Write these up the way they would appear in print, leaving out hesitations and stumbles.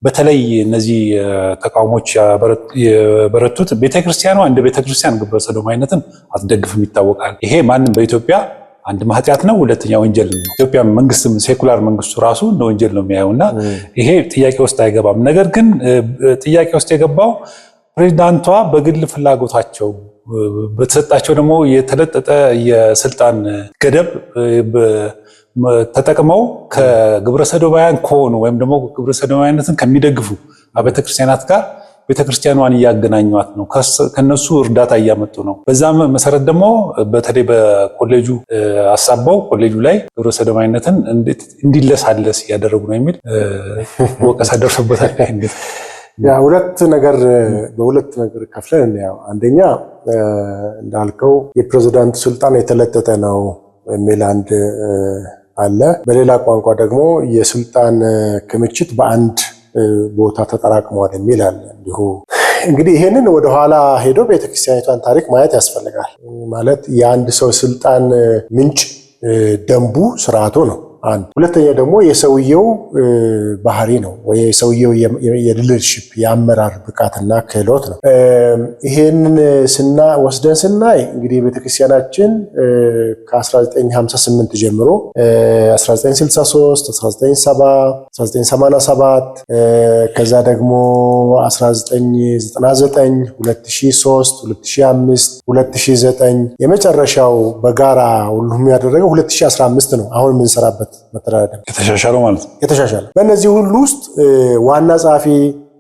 በተለይ እነዚህ ተቃውሞች የበረቱት ቤተክርስቲያኗ እንደ ቤተክርስቲያን ግብረ ሰዶማዊነትን አትደግፍም ይታወቃል። ይሄ ማንም በኢትዮጵያ አንድ ኃጢአት ነው፣ ሁለተኛ ወንጀል ነው። ኢትዮጵያ መንግስትም ሴኩላር መንግስቱ ራሱ እንደ ወንጀል ነው የሚያየውና ይሄ ጥያቄ ውስጥ አይገባም። ነገር ግን ጥያቄ ውስጥ የገባው ፕሬዝዳንቷ በግል ፍላጎታቸው በተሰጣቸው ደግሞ የተለጠጠ የስልጣን ገደብ ተጠቅመው ከግብረ ሰዶማውያን ከሆኑ ወይም ደግሞ ግብረ ሰዶማዊነትን ከሚደግፉ ቤተክርስቲያናት ጋር ቤተክርስቲያኗን እያገናኟት ነው። ከነሱ እርዳታ እያመጡ ነው። በዛ መሰረት ደግሞ በተለይ በኮሌጁ አሳባው ኮሌጁ ላይ ግብረ ሰዶማዊነትን እንዲለሳለስ እያደረጉ ነው የሚል ወቀሳ ደርሶበታል። በሁለት ነገር ከፍለን እንያው። አንደኛ እንዳልከው የፕሬዝዳንት ስልጣን የተለጠጠ ነው የሚል አንድ አለ። በሌላ ቋንቋ ደግሞ የስልጣን ክምችት በአንድ ቦታ ተጠራቅሟል የሚል አለ። እንግዲህ ይሄንን ወደ ኋላ ሄዶ ቤተክርስቲያኒቷን ታሪክ ማየት ያስፈልጋል። ማለት የአንድ ሰው ስልጣን ምንጭ ደንቡ፣ ስርዓቱ ነው አንድ። ሁለተኛ ደግሞ የሰውየው ባህሪ ነው ወይ የሰውየው የሊደርሺፕ የአመራር ብቃትና ክህሎት ነው። ይሄንን ወስደን ስናይ እንግዲህ ቤተክርስቲያናችን ከ1958 ጀምሮ 1963 1970 1987 ከዛ ደግሞ 1999 2003 2005 2009 የመጨረሻው በጋራ ሁሉም ያደረገው 2015 ነው አሁን የምንሰራበት መተዳደሪያ የተሻሻለው ማለት ነው። የተሻሻለው በእነዚህ ሁሉ ውስጥ ዋና ጸሐፊ፣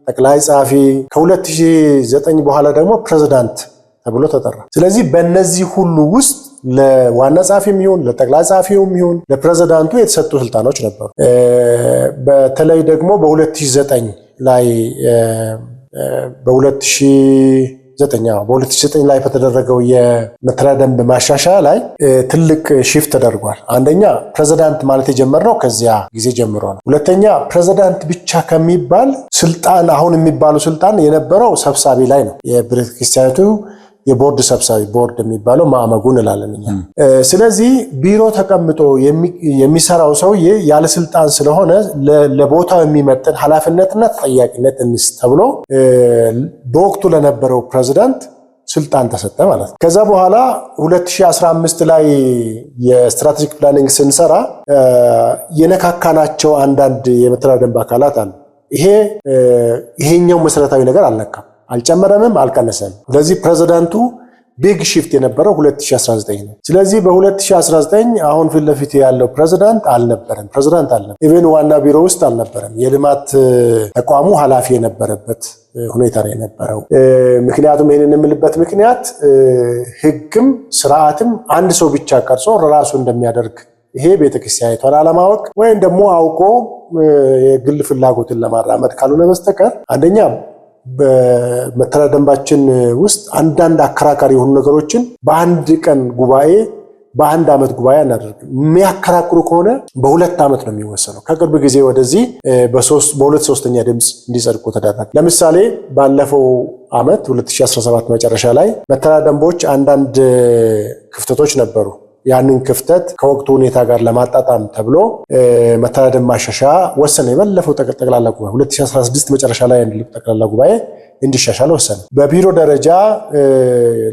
ጠቅላይ ጸሐፊ ከ2009 በኋላ ደግሞ ፕሬዝዳንት ተብሎ ተጠራ። ስለዚህ በእነዚህ ሁሉ ውስጥ ለዋና ጸሐፊም ይሁን ለጠቅላይ ጸሐፊውም ይሁን ለፕሬዝዳንቱ የተሰጡ ስልጣኖች ነበሩ። በተለይ ደግሞ በ2009 ላይ በ2009 ላይ በተደረገው የመተዳደሪያ ደንብ ማሻሻያ ላይ ትልቅ ሺፍት ተደርጓል። አንደኛ ፕሬዝዳንት ማለት የጀመረው ከዚያ ጊዜ ጀምሮ ነው። ሁለተኛ ፕሬዝዳንት ብቻ ከሚባል ስልጣን አሁን የሚባሉ ስልጣን የነበረው ሰብሳቢ ላይ ነው። የቤተክርስቲያኒቱ የቦርድ ሰብሳቢ ቦርድ የሚባለው ማዕመጉ እንላለን እኛ። ስለዚህ ቢሮ ተቀምጦ የሚሰራው ሰውዬ ያለ ስልጣን ስለሆነ ለቦታው የሚመጥን ኃላፊነትና ተጠያቂነት እንስ ተብሎ በወቅቱ ለነበረው ፕሬዝዳንት ስልጣን ተሰጠ ማለት ነው። ከዛ በኋላ 2015 ላይ የስትራቴጂክ ፕላኒንግ ስንሰራ የነካካናቸው አንዳንድ የመተዳደሪያ ደንብ አካላት አሉ። ይሄኛው መሰረታዊ ነገር አልነካም፣ አልጨመረምም፣ አልቀነሰም። ስለዚህ ፕሬዝዳንቱ ቢግ ሺፍት የነበረው 2019 ነው። ስለዚህ በ2019 አሁን ፊት ለፊት ያለው ፕሬዝዳንት አልነበረም። ኢቨን ዋና ቢሮ ውስጥ አልነበረም። የልማት ተቋሙ ኃላፊ የነበረበት ሁኔታ ነው የነበረው። ምክንያቱም ይሄንን የምልበት ምክንያት ህግም ስርዓትም አንድ ሰው ብቻ ቀርጾ ራሱ እንደሚያደርግ ይሄ ቤተክርስቲያኒቷን አለማወቅ ወይም ደግሞ አውቆ የግል ፍላጎትን ለማራመድ ካልሆነ በስተቀር አንደኛ በመተዳደሪያ ደንባችን ውስጥ አንዳንድ አከራካሪ የሆኑ ነገሮችን በአንድ ቀን ጉባኤ በአንድ ዓመት ጉባኤ አናደርግም። የሚያከራክሩ ከሆነ በ2 ዓመት ነው የሚወሰነው። ከቅርብ ጊዜ ወደዚህ በ2/3 ድምፅ እንዲጸድቁ ተደረገ። ለምሳሌ ባለፈው ዓመት 2017 መጨረሻ ላይ መተዳደሪያ ደንቦች አንዳንድ ክፍተቶች ነበሩ። ያንን ክፍተት ከወቅቱ ሁኔታ ጋር ለማጣጣም ተብሎ መተዳደሪያ ደንብ ማሻሻያ ወሰነ። የባለፈው ጠቅላላ ጉባኤ 2016 መጨረሻ ላይ ጠቅላላ ጉባኤ እንዲሻሻል ወሰነ። በቢሮ ደረጃ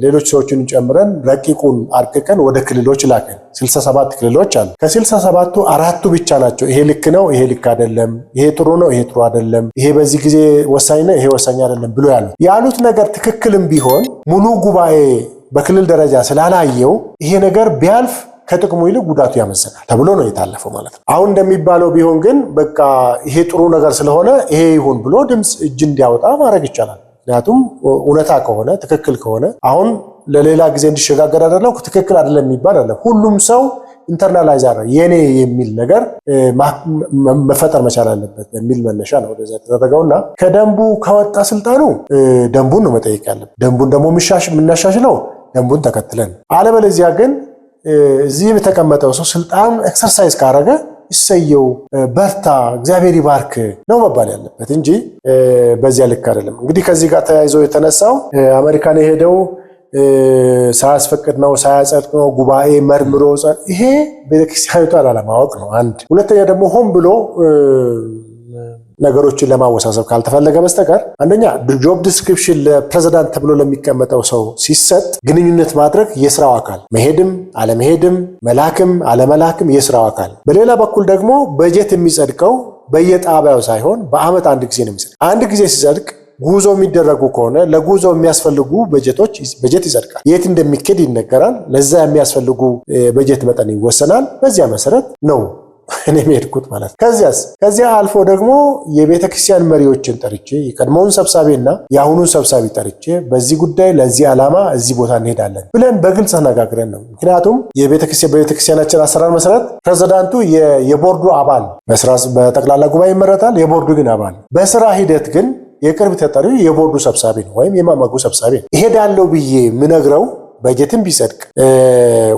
ሌሎች ሰዎችን ጨምረን ረቂቁን አርቅቀን ወደ ክልሎች ላከን። 67 ክልሎች አሉ። ከ67ቱ 4ቱ ብቻ ናቸው ይሄ ልክ ነው፣ ይሄ ልክ አይደለም፣ ይሄ ጥሩ ነው፣ ይሄ ጥሩ አይደለም፣ ይሄ በዚህ ጊዜ ወሳኝ ነው፣ ይሄ ወሳኝ አይደለም ብሎ ያሉት ነገር ትክክልም ቢሆን ሙሉ ጉባኤ በክልል ደረጃ ስላላየው ይሄ ነገር ቢያልፍ ከጥቅሙ ይልቅ ጉዳቱ ያመዝናል ተብሎ ነው የታለፈው ማለት ነው። አሁን እንደሚባለው ቢሆን ግን በቃ ይሄ ጥሩ ነገር ስለሆነ ይሄ ይሁን ብሎ ድምፅ እጅ እንዲያወጣ ማድረግ ይቻላል። ምክንያቱም እውነታ ከሆነ ትክክል ከሆነ አሁን ለሌላ ጊዜ እንዲሸጋገር አይደለም፣ ትክክል አይደለም የሚባል አይደለም። ሁሉም ሰው ኢንተርናላይዝ አደረገ የኔ የሚል ነገር መፈጠር መቻል አለበት በሚል መነሻ ነው ወደዛ ተደረገውና ከደንቡ ከወጣ ስልጣኑ ደንቡን ነው መጠየቅ ያለበት። ደንቡን ደግሞ የምናሻሽለው ደንቡን ተከትለን፣ አለበለዚያ ግን እዚህ የተቀመጠው ሰው ስልጣን ኤክሰርሳይዝ ካረገ ይሰየው፣ በርታ፣ እግዚአብሔር ይባርክ ነው መባል ያለበት እንጂ በዚያ ልክ አይደለም። እንግዲህ ከዚህ ጋር ተያይዞ የተነሳው አሜሪካን የሄደው ሳያስፈቅድ ነው ሳያጸድቅ ነው ጉባኤ መርምሮ ይሄ ቤተክርስቲያኒቷን አለማወቅ ነው አንድ። ሁለተኛ ደግሞ ሆን ብሎ ነገሮችን ለማወሳሰብ ካልተፈለገ በስተቀር አንደኛ ጆብ ዲስክሪፕሽን ለፕሬዝዳንት ተብሎ ለሚቀመጠው ሰው ሲሰጥ ግንኙነት ማድረግ የስራው አካል፣ መሄድም አለመሄድም መላክም አለመላክም የስራው አካል። በሌላ በኩል ደግሞ በጀት የሚጸድቀው በየጣቢያው ሳይሆን በአመት አንድ ጊዜ ነው የሚጸድቅ። አንድ ጊዜ ሲጸድቅ ጉዞ የሚደረጉ ከሆነ ለጉዞ የሚያስፈልጉ በጀት ይጸድቃል። የት እንደሚኬድ ይነገራል። ለዛ የሚያስፈልጉ በጀት መጠን ይወሰናል። በዚያ መሰረት ነው እኔ የሄድኩት ማለት ነው። ከዚያ አልፎ ደግሞ የቤተ ክርስቲያን መሪዎችን ጠርቼ የቀድሞውን ሰብሳቢና የአሁኑን ሰብሳቢ ጠርቼ በዚህ ጉዳይ ለዚህ ዓላማ እዚህ ቦታ እንሄዳለን ብለን በግልጽ ተነጋግረን ነው። ምክንያቱም በቤተክርስቲያናችን አሰራር መሰረት ፕሬዝዳንቱ የቦርዱ አባል በጠቅላላ ጉባኤ ይመረጣል። የቦርዱ ግን አባል በስራ ሂደት ግን የቅርብ ተጠሪው የቦርዱ ሰብሳቢ ነው ወይም የማዕከሉ ሰብሳቢ ነው። እሄዳለሁ ብዬ ምነግረው በጀትም ቢጸድቅ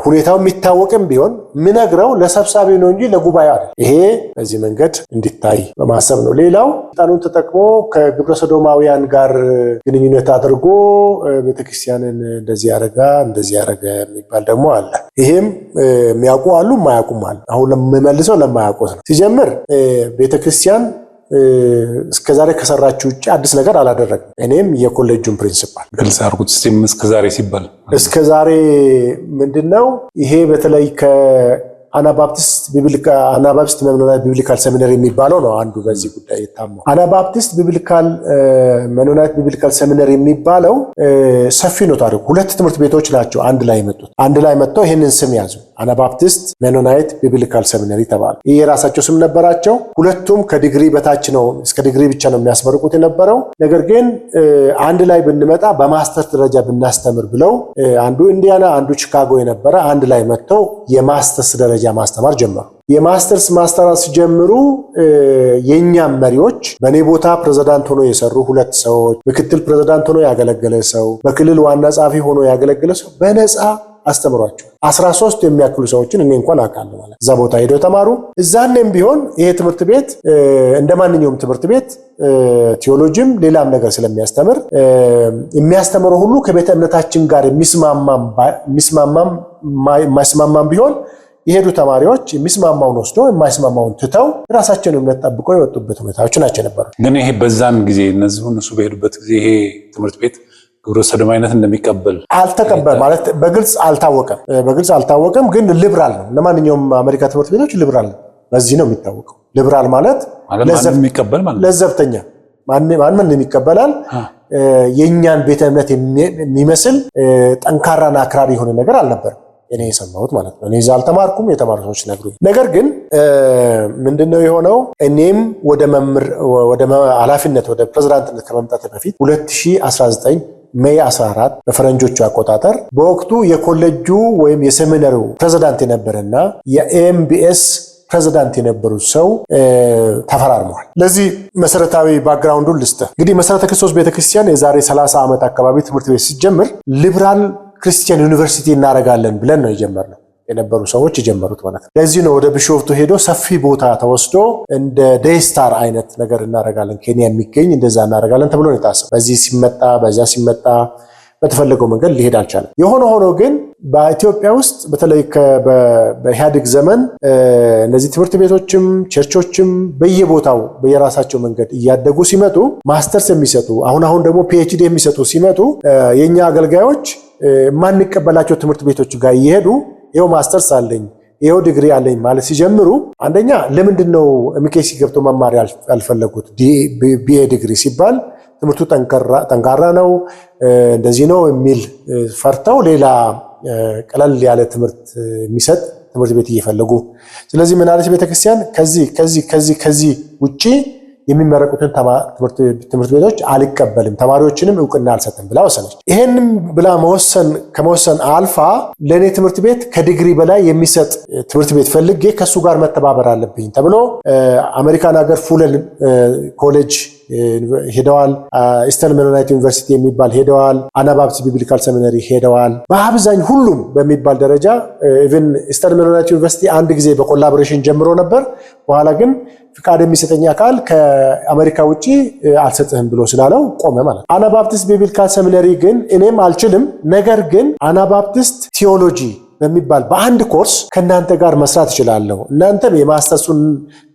ሁኔታው የሚታወቅም ቢሆን ምነግረው ለሰብሳቢ ነው እንጂ ለጉባኤ አይደል። ይሄ በዚህ መንገድ እንዲታይ በማሰብ ነው። ሌላው ስልጣኑን ተጠቅሞ ከግብረ ሰዶማውያን ጋር ግንኙነት አድርጎ ቤተክርስቲያንን እንደዚህ ያረገ የሚባል ደግሞ አለ። ይሄም የሚያውቁ አሉ፣ የማያውቁም አሉ። አሁን ለምመልሰው ለማያውቁት ነው። ሲጀምር ቤተክርስቲያን እስከዛሬ ከሰራችሁ ውጪ አዲስ ነገር አላደረግም። እኔም የኮሌጁን ፕሪንሲፓል ግልጽ አድርጉት እስከዛሬ ሲባል እስከዛሬ ምንድነው ይሄ በተለይ አናባፕቲስት ሜኖናይት ቢብሊካል ሰሚነሪ የሚባለው ነው አንዱ በዚህ ጉዳይ የታመው። አናባፕቲስት ሜኖናይት ቢብሊካል ሰሚነሪ የሚባለው ሰፊ ነው ታሪኩ። ሁለት ትምህርት ቤቶች ናቸው አንድ ላይ የመጡት። አንድ ላይ መጥተው ይህንን ስም ያዙ፣ አናባፕቲስት ሜኖናይት ቢብሊካል ሰሚነሪ ተባሉ። ይህ የራሳቸው ስም ነበራቸው። ሁለቱም ከዲግሪ በታች ነው፣ እስከ ዲግሪ ብቻ ነው የሚያስመርቁት የነበረው። ነገር ግን አንድ ላይ ብንመጣ በማስተርስ ደረጃ ብናስተምር ብለው አንዱ ኢንዲያና አንዱ ቺካጎ የነበረ አንድ ላይ መጥተው የማስተርስ ደረጃ ማስተማር ጀመሩ። የማስተርስ ማስተራስ ጀምሩ። የኛም መሪዎች በኔ ቦታ ፕሬዝዳንት ሆኖ የሰሩ ሁለት ሰዎች፣ ምክትል ፕሬዝዳንት ሆኖ ያገለገለ ሰው፣ በክልል ዋና ጸሐፊ ሆኖ ያገለገለ ሰው በነፃ አስተምሯቸው 13 የሚያክሉ ሰዎችን እኔ እንኳን አውቃለሁ ማለት እዛ ቦታ ሄደው ተማሩ። እዛንም ቢሆን ይሄ ትምህርት ቤት እንደማንኛውም ትምህርት ቤት ቲዮሎጂም ሌላም ነገር ስለሚያስተምር የሚያስተምረው ሁሉ ከቤተ እምነታችን ጋር የሚስማማም ቢሆን የሄዱ ተማሪዎች የሚስማማውን ወስዶ የማይስማማውን ትተው ራሳቸውን እምነት ጠብቀው የወጡበት ሁኔታዎች ናቸው ነበሩ። ግን ይሄ በዛን ጊዜ እነሱ በሄዱበት ጊዜ ይሄ ትምህርት ቤት ግብረ ሰዶማዊነት እንደሚቀበል አልተቀበል ማለት በግልጽ አልታወቀም። ግን ሊብራል ነው። ለማንኛውም አሜሪካ ትምህርት ቤቶች ሊብራል ነው። በዚህ ነው የሚታወቀው። ሊብራል ማለት ለዘብተኛ ማንም ይቀበላል። የኛን ቤተ እምነት የሚመስል ጠንካራና አክራሪ የሆነ ነገር አልነበረም እኔ የሰማሁት ማለት ነው። እኔ እዛ አልተማርኩም፣ የተማሩ ሰዎች ነግሩኝ። ነገር ግን ምንድነው የሆነው? እኔም ወደ ኃላፊነት ወደ ፕሬዝዳንትነት ከመምጣት በፊት 2019 ሜይ 14 በፈረንጆቹ አቆጣጠር በወቅቱ የኮሌጁ ወይም የሴሚናሪው ፕሬዝዳንት የነበረና የኤምቢኤስ ፕሬዝዳንት የነበሩ ሰው ተፈራርመዋል። ለዚህ መሰረታዊ ባክግራውንዱን ልስጥ። እንግዲህ መሰረተ ክርስቶስ ቤተክርስቲያን የዛሬ 30 ዓመት አካባቢ ትምህርት ቤት ሲጀምር ሊበራል ክርስቲያን ዩኒቨርሲቲ እናደርጋለን ብለን ነው የጀመርነው። የነበሩ ሰዎች የጀመሩት ማለት ነው። ለዚህ ነው ወደ ቢሾፍቱ ሄዶ ሰፊ ቦታ ተወስዶ እንደ ዴይስታር አይነት ነገር እናደርጋለን፣ ኬንያ የሚገኝ እንደዛ እናደርጋለን ተብሎ ነው የታሰበው። በዚህ ሲመጣ በዛ ሲመጣ በተፈለገው መንገድ ሊሄድ አልቻለም። የሆነ ሆኖ ግን በኢትዮጵያ ውስጥ በተለይ በኢህአዴግ ዘመን እነዚህ ትምህርት ቤቶችም ቸርቾችም በየቦታው በየራሳቸው መንገድ እያደጉ ሲመጡ ማስተርስ የሚሰጡ አሁን ደግሞ ፒኤችዲ የሚሰጡ ሲመጡ የኛ አገልጋዮች ማንቀበላቸው ትምህርት ቤቶች ጋር እየሄዱ ይሄው ማስተርስ አለኝ ይሄው ዲግሪ አለኝ ማለት ሲጀምሩ አንደኛ ለምንድነው ኤምኬሲ ገብቶ መማር ያልፈለጉት? ቢኤ ዲግሪ ሲባል ትምህርቱ ጠንካራ ነው እንደዚህ ነው የሚል ፈርተው ሌላ ቀለል ያለ ትምህርት የሚሰጥ ትምህርት ቤት እየፈለጉ፣ ስለዚህ ምን አለች ቤተክርስቲያን ከዚህ ውጪ የሚመረቁትን ትምህርት ቤቶች አልቀበልም፣ ተማሪዎችንም እውቅና አልሰጥም ብላ ወሰነች። ይሄንም ብላ ከመወሰን አልፋ ለኔ ትምህርት ቤት ከዲግሪ በላይ የሚሰጥ ትምህርት ቤት ፈልጌ ከሱ ጋር መተባበር አለብኝ ተብሎ አሜሪካን ሀገር ፉለን ኮሌጅ ሄደዋል። ኢስተርን ሜኖናይት ዩኒቨርሲቲ የሚባል ሄደዋል። አናባፕቲስት ቢብሊካል ሰሚነሪ ሄደዋል። በአብዛኛው ሁሉም በሚባል ደረጃ ኢቭን ኢስተርን ሜኖናይት ዩኒቨርሲቲ አንድ ጊዜ በኮላቦሬሽን ጀምሮ ነበር። በኋላ ግን ፍቃድ የሚሰጠኝ አካል ከአሜሪካ ውጪ አልሰጥህም ብሎ ስላለው ቆመ ማለት ነው። አናባፕቲስት ቢብሊካል ሰሚነሪ ግን እኔም አልችልም፣ ነገር ግን አናባፕቲስት ቲዮሎጂ በሚባል በአንድ ኮርስ ከእናንተ ጋር መስራት እችላለሁ። እናንተም የማስተርሱን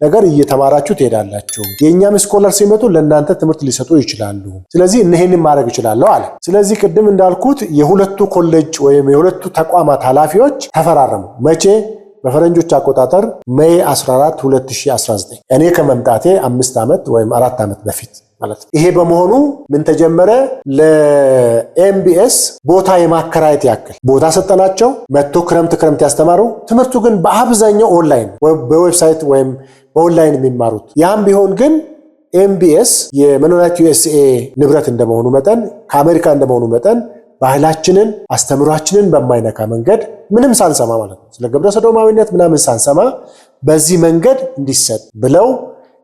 ነገር እየተማራችሁ ትሄዳላችሁ። የእኛም ስኮለር ሲመጡ ለእናንተ ትምህርት ሊሰጡ ይችላሉ። ስለዚህ ይህንን ማድረግ እችላለሁ አለ። ስለዚህ ቅድም እንዳልኩት የሁለቱ ኮሌጅ ወይም የሁለቱ ተቋማት ኃላፊዎች ተፈራረሙ። መቼ? በፈረንጆች አቆጣጠር ሜይ 14 2019 እኔ ከመምጣቴ 5 ዓመት ወይም 4 ዓመት በፊት ማለት ነው። ይሄ በመሆኑ ምን ተጀመረ? ለኤምቢኤስ ቦታ የማከራየት ያክል ቦታ ሰጠናቸው። መጥቶ ክረምት ያስተማሩ። ትምህርቱ ግን በአብዛኛው ኦንላይን በዌብሳይት ወይም በኦንላይን የሚማሩት። ያም ቢሆን ግን ኤምቢኤስ የመኖናይት ዩኤስኤ ንብረት እንደመሆኑ መጠን ከአሜሪካ እንደመሆኑ መጠን ባህላችንን አስተምሯችንን በማይነካ መንገድ ምንም ሳንሰማ ማለት ነው ስለ ግብረ ሰዶማዊነት ምናምን ሳንሰማ በዚህ መንገድ እንዲሰጥ ብለው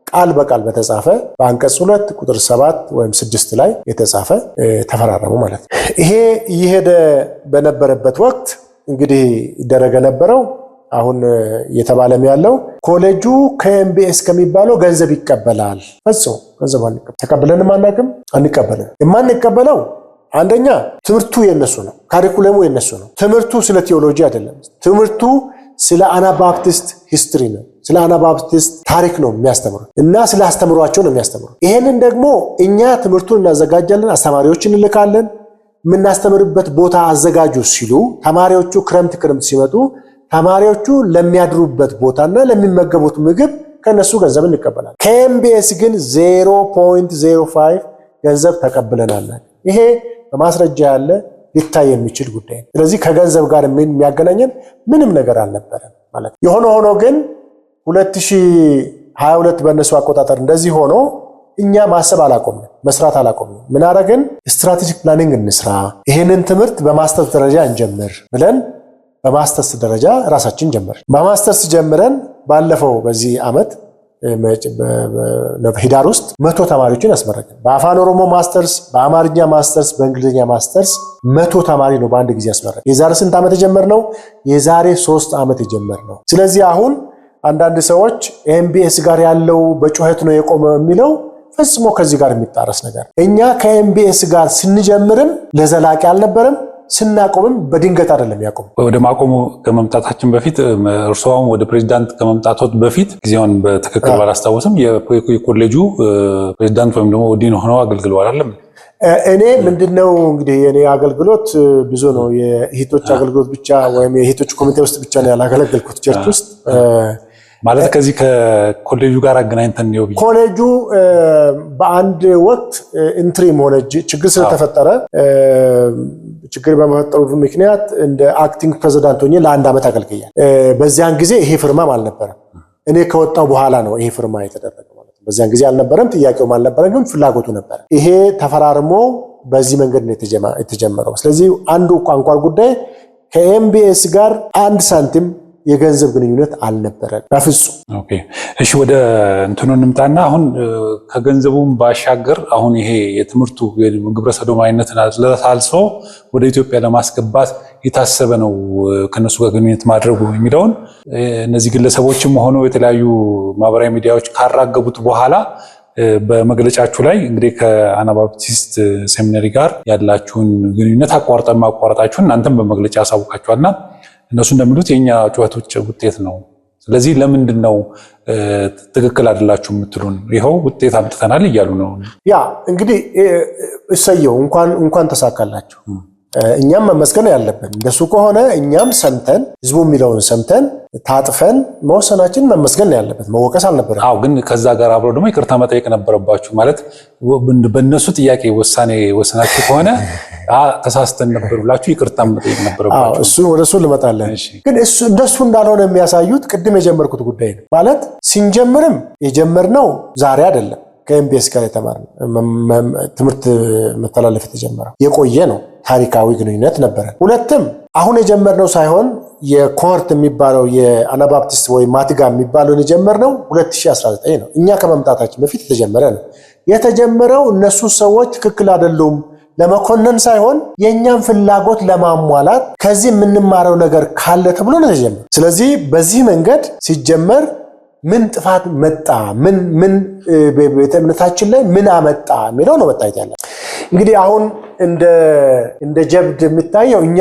ቃል በቃል በተጻፈ በአንቀጽ 2 ቁጥር 7 ወይም 6 ላይ የተጻፈ ተፈራረሙ ማለት ነው። ይሄ እየሄደ በነበረበት ወቅት እንግዲህ ይደረገ ነበረው አሁን እየተባለም ያለው ኮሌጁ ከኤምቢኤስ ከሚባለው ገንዘብ ይቀበላል። ፈጽሞ ገንዘብ ተቀብለንም አናውቅም፣ አንቀበልም። የማንቀበለው አንደኛ ትምህርቱ የነሱ ነው፣ ካሪኩለሙ የነሱ ነው። ትምህርቱ ስለ ቴዎሎጂ አይደለም። ትምህርቱ ስለ አናባፕቲስት ሂስትሪ ነው፣ ስለ አናባፕቲስት ታሪክ ነው የሚያስተምሩ እና ስለ አስተምሯቸው ነው የሚያስተምሩ። ይሄንን ደግሞ እኛ ትምህርቱን እናዘጋጃለን፣ አስተማሪዎችን እንልካለን። የምናስተምርበት ቦታ አዘጋጁ ሲሉ ተማሪዎቹ ክረምት ሲመጡ ተማሪዎቹ ለሚያድሩበት ቦታና ለሚመገቡት ምግብ ከነሱ ገንዘብ እንቀበላለን። ከኤምቢኤስ ግን 0.05 ገንዘብ ተቀብለናል። ይሄ በማስረጃ ያለ ሊታይ የሚችል ጉዳይ ነው። ስለዚህ ከገንዘብ ጋር የሚያገናኘን ምንም ነገር አልነበረም ማለት ነው። የሆነ ሆኖ ግን 2022 በእነሱ አቆጣጠር እንደዚህ ሆኖ እኛ ማሰብ አላቆምንም፣ መስራት አላቆምንም። ምን አደረግን? ስትራቴጂክ ፕላኒንግ እንስራ፣ ይሄንን ትምህርት በማስተርስ ደረጃ እንጀምር ብለን በማስተርስ ደረጃ ራሳችን ጀመር። በማስተርስ ጀምረን ባለፈው በዚህ ዓመት ሂዳር ውስጥ 100 ተማሪዎችን አስመረቅን። በአፋን ኦሮሞ ማስተርስ፣ በአማርኛ ማስተርስ፣ በእንግሊዝኛ ማስተርስ 100 ተማሪ ነው በአንድ ጊዜ አስመረቅን። የዛሬ ስንት ዓመት የጀመርነው? የዛሬ 3 ዓመት የጀመርነው። ስለዚህ አሁን አንዳንድ ሰዎች ኤምቢኤስ ጋር ያለው በጩኸት ነው የቆመ የሚለው ፈጽሞ ከዚህ ጋር የሚጣረስ ነገር። እኛ ከኤምቢኤስ ጋር ስንጀምርም ለዘላቂ አልነበረም፣ ስናቆምም በድንገት አይደለም ያቆም። ወደ ማቆሙ ከመምጣታችን በፊት እርሷም ወደ ፕሬዝዳንት ከመምጣቶት በፊት ጊዜውን በትክክል ባላስታወስም የኮሌጁ ፕሬዝዳንት ወይም ደግሞ ዲን ሆነው አገልግለዋል አይደለም? እኔ ምንድነው እንግዲህ የኔ አገልግሎት ብዙ ነው። የሂቶች አገልግሎት ብቻ ወይም የሂቶች ኮሚቴ ውስጥ ብቻ ነው ያላገለገልኩት ቸርች ውስጥ ማለት ከዚህ ከኮሌጁ ጋር አገናኝተን ነው። ኮሌጁ በአንድ ወቅት ኢንትሪም ሆነ ችግር ስለተፈጠረ ችግር በመፈጠሩ ምክንያት እንደ አክቲንግ ፕሬዝዳንት ሆኜ ለ1 ዓመት አገልግያለሁ። በዚያን ጊዜ ይሄ ፍርማም አልነበረም። እኔ ከወጣው በኋላ ነው ይሄ ፍርማ የተደረገው ማለት ነው። በዚያን ጊዜ አልነበረም፣ ጥያቄውም አልነበረም፣ ግን ፍላጎቱ ነበር። ይሄ ተፈራርሞ በዚህ መንገድ ነው የተጀመረው። ስለዚህ አንዱ ቋንቋር ጉዳይ ከኤምቢኤስ ጋር 1 ሳንቲም የገንዘብ ግንኙነት አልነበረም በፍጹም። ኦኬ እሺ፣ ወደ እንትኑ እንምጣና አሁን ከገንዘቡም ባሻገር አሁን ይሄ የትምህርቱ ግብረ ሰዶማዊነትን አልሶ ወደ ኢትዮጵያ ለማስገባት የታሰበ ነው ከነሱ ጋር ግንኙነት ማድረጉ የሚለውን እነዚህ ግለሰቦችም ሆነው የተለያዩ ማህበራዊ ሚዲያዎች ካራገቡት በኋላ በመግለጫችሁ ላይ እንግዲህ ከአናባፕቲስት ሴሚናሪ ጋር ያላችሁን ግንኙነት ማቋረጣችሁን እናንተም በመግለጫ ያሳውቃችኋልና እነሱ እንደሚሉት የኛ ጩኸቶች ውጤት ነው። ስለዚህ ለምንድን ነው ትክክል አይደላችሁ የምትሉን? ይኸው ውጤት አምጥተናል እያሉ ነው። ያ እንግዲህ እሰየው እንኳን ተሳካላችሁ። እኛም መመስገን ያለብን እንደሱ ከሆነ እኛም ሰምተን ህዝቡ የሚለውን ሰምተን ታጥፈን መወሰናችን መመስገን ያለበት መወቀስ አልነበረም። አዎ፣ ግን ከዛ ጋር አብረው ደግሞ ይቅርታ መጠየቅ ነበረባችሁ። ማለት በእነሱ ጥያቄ ውሳኔ ወሰናችሁ ከሆነ ተሳስተን ነበር ብላችሁ ይቅርታ መጠየቅ ነበረባችሁ። እሱ ወደ እሱ ልመጣለን። ግን እንደሱ እንዳልሆነ የሚያሳዩት ቅድም የጀመርኩት ጉዳይ ነው። ማለት ሲንጀምርም የጀመርነው ዛሬ አይደለም። ከኤምቢኤስ ጋር የተማርነው ትምህርት መተላለፍ የተጀመረው የቆየ ነው። ታሪካዊ ግንኙነት ነበረ። ሁለትም አሁን የጀመርነው ሳይሆን የኮርት የሚባለው የአናባፕቲስት ወይ ማትጋ የሚባለውን የጀመርነው 2019 ነው። እኛ ከመምጣታችን በፊት የተጀመረ ነው። የተጀመረው እነሱ ሰዎች ትክክል አይደሉም ለመኮነን ሳይሆን የኛን ፍላጎት ለማሟላት ከዚህ የምንማረው ነገር ካለ ተብሎ ነው የተጀመረው። ስለዚህ በዚህ መንገድ ሲጀመር ምን ጥፋት መጣ፣ ምን ቤተ እምነታችን ላይ ምን አመጣ የሚለው ነው መታየት ያለ። እንግዲህ አሁን እንደ ጀብድ የሚታየው እኛ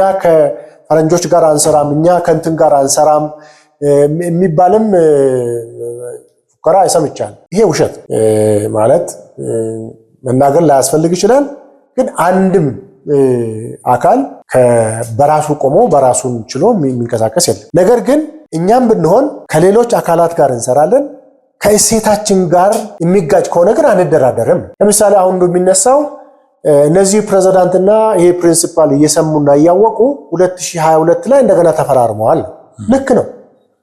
ፈረንጆች ጋር አንሰራም እኛ ከንትን ጋር አንሰራም የሚባልም ፉከራ አይሰምቻል። ይሄ ውሸት ማለት መናገር ላያስፈልግ ይችላል። ግን አንድም አካል በራሱ ቆሞ በራሱን ችሎ የሚንቀሳቀስ የለም። ነገር ግን እኛም ብንሆን ከሌሎች አካላት ጋር እንሰራለን። ከእሴታችን ጋር የሚጋጭ ከሆነ ግን አንደራደርም። ለምሳሌ አሁን እንደሚነሳው እነዚህ ፕሬዝዳንትና ይሄ ፕሪንሲፓል እየሰሙና እያወቁ 2022 ላይ እንደገና ተፈራርመዋል። ልክ ነው፣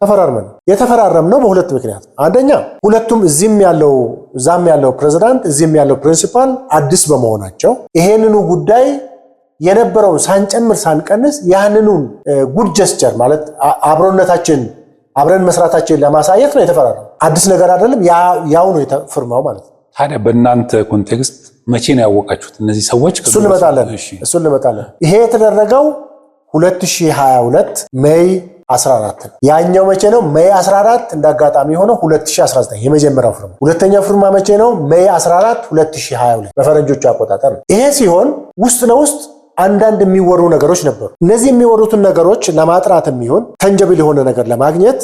ተፈራርመን የተፈራረምነው በሁለት ምክንያት። አንደኛ ሁለቱም እዚህም ያለው ፕሬዝዳንት እዚህም ያለው ፕሪንሲፓል አዲስ በመሆናቸው ይሄንኑ ጉዳይ የነበረውን ሳንጨምር ሳንቀንስ ያንኑን ጉድ ጀስቸር ማለት አብሮነታችን አብረን መስራታችን ለማሳየት ነው የተፈራረመው። አዲስ ነገር አይደለም፣ ያው ነው የተፈርማው ማለት ነው። ታዲያ በእናንተ ኮንቴክስት መቼ ነው ያወቃችሁት እነዚህ ሰዎች? እሱን ልመጣለን። ይሄ የተደረገው 2022 ሜይ 14 ነው። ያኛው መቼ ነው? ሜይ 14 እንዳጋጣሚ ሆነው 2019 የመጀመሪያው ፍርማ። ሁለተኛው ፍርማ መቼ ነው? ሜይ 14 2022 በፈረንጆቹ አቆጣጠር ነው። ይሄ ሲሆን ውስጥ ለውስጥ አንዳንድ የሚወሩ ነገሮች ነበሩ። እነዚህ የሚወሩትን ነገሮች ለማጥራት የሚሆን ተንጀብል የሆነ ነገር ለማግኘት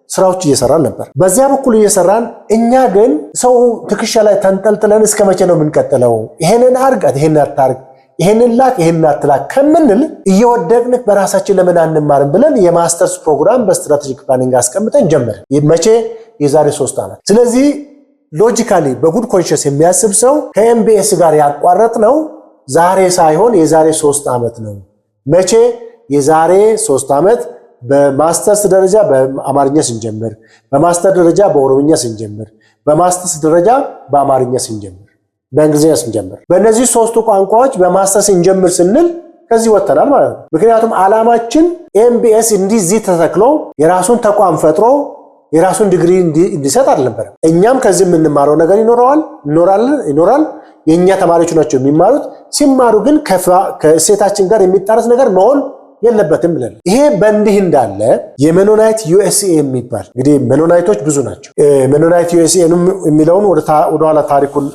ስራዎች እየሰራን ነበር። በዚያ በኩል እየሰራን እኛ ግን ሰው ትከሻ ላይ ተንጠልጥለን እስከ መቼ ነው የምንቀጥለው? ይሄንን አርጋት፣ ይሄንን አታርግ፣ ይሄንን ላክ፣ ይሄንን አትላክ ከምንል እየወደቅን በራሳችን ለምን አንማርም ብለን የማስተርስ ፕሮግራም በስትራቴጂክ ፕላኒንግ አስቀምጠን ጀመረ። መቼ? የዛሬ 3 ዓመት። ስለዚህ ሎጂካሊ በጉድ ኮንሽስ የሚያስብ ሰው ከኤምቢኤስ ጋር ያቋረጥ ነው ዛሬ ሳይሆን የዛሬ 3 ዓመት ነው። መቼ? የዛሬ 3 ዓመት በማስተርስ ደረጃ በአማርኛ ስንጀምር፣ በማስተር ደረጃ በኦሮምኛ ስንጀምር፣ በማስተርስ ደረጃ በአማርኛ ስንጀምር፣ በእንግሊዝኛ ስንጀምር፣ በእነዚህ 3ቱ ቋንቋዎች በማስተርስ ስንጀምር ስንል ከዚህ ወጥተናል ማለት ነው። ምክንያቱም ዓላማችን ኤምቢኤስ እንዲህ ተተክሎ የራሱን ተቋም ፈጥሮ የራሱን ዲግሪ እንዲሰጥ አልነበረም። እኛም ከዚህ የምንማረው ነገር ይኖራል። የኛ ተማሪዎች ናቸው የሚማሩት። ሲማሩ ግን ከእሴታችን ጋር የሚጣረስ ነገር መሆን የለበትም ብለን ይሄ በእንዲህ እንዳለ የሜኖናይት ዩኤስኤ የሚባል እንግዲህ ሜኖናይቶች ብዙ ናቸው። ሜኖናይት ዩኤስኤ የሚለውን ወደኋላ ታሪኩን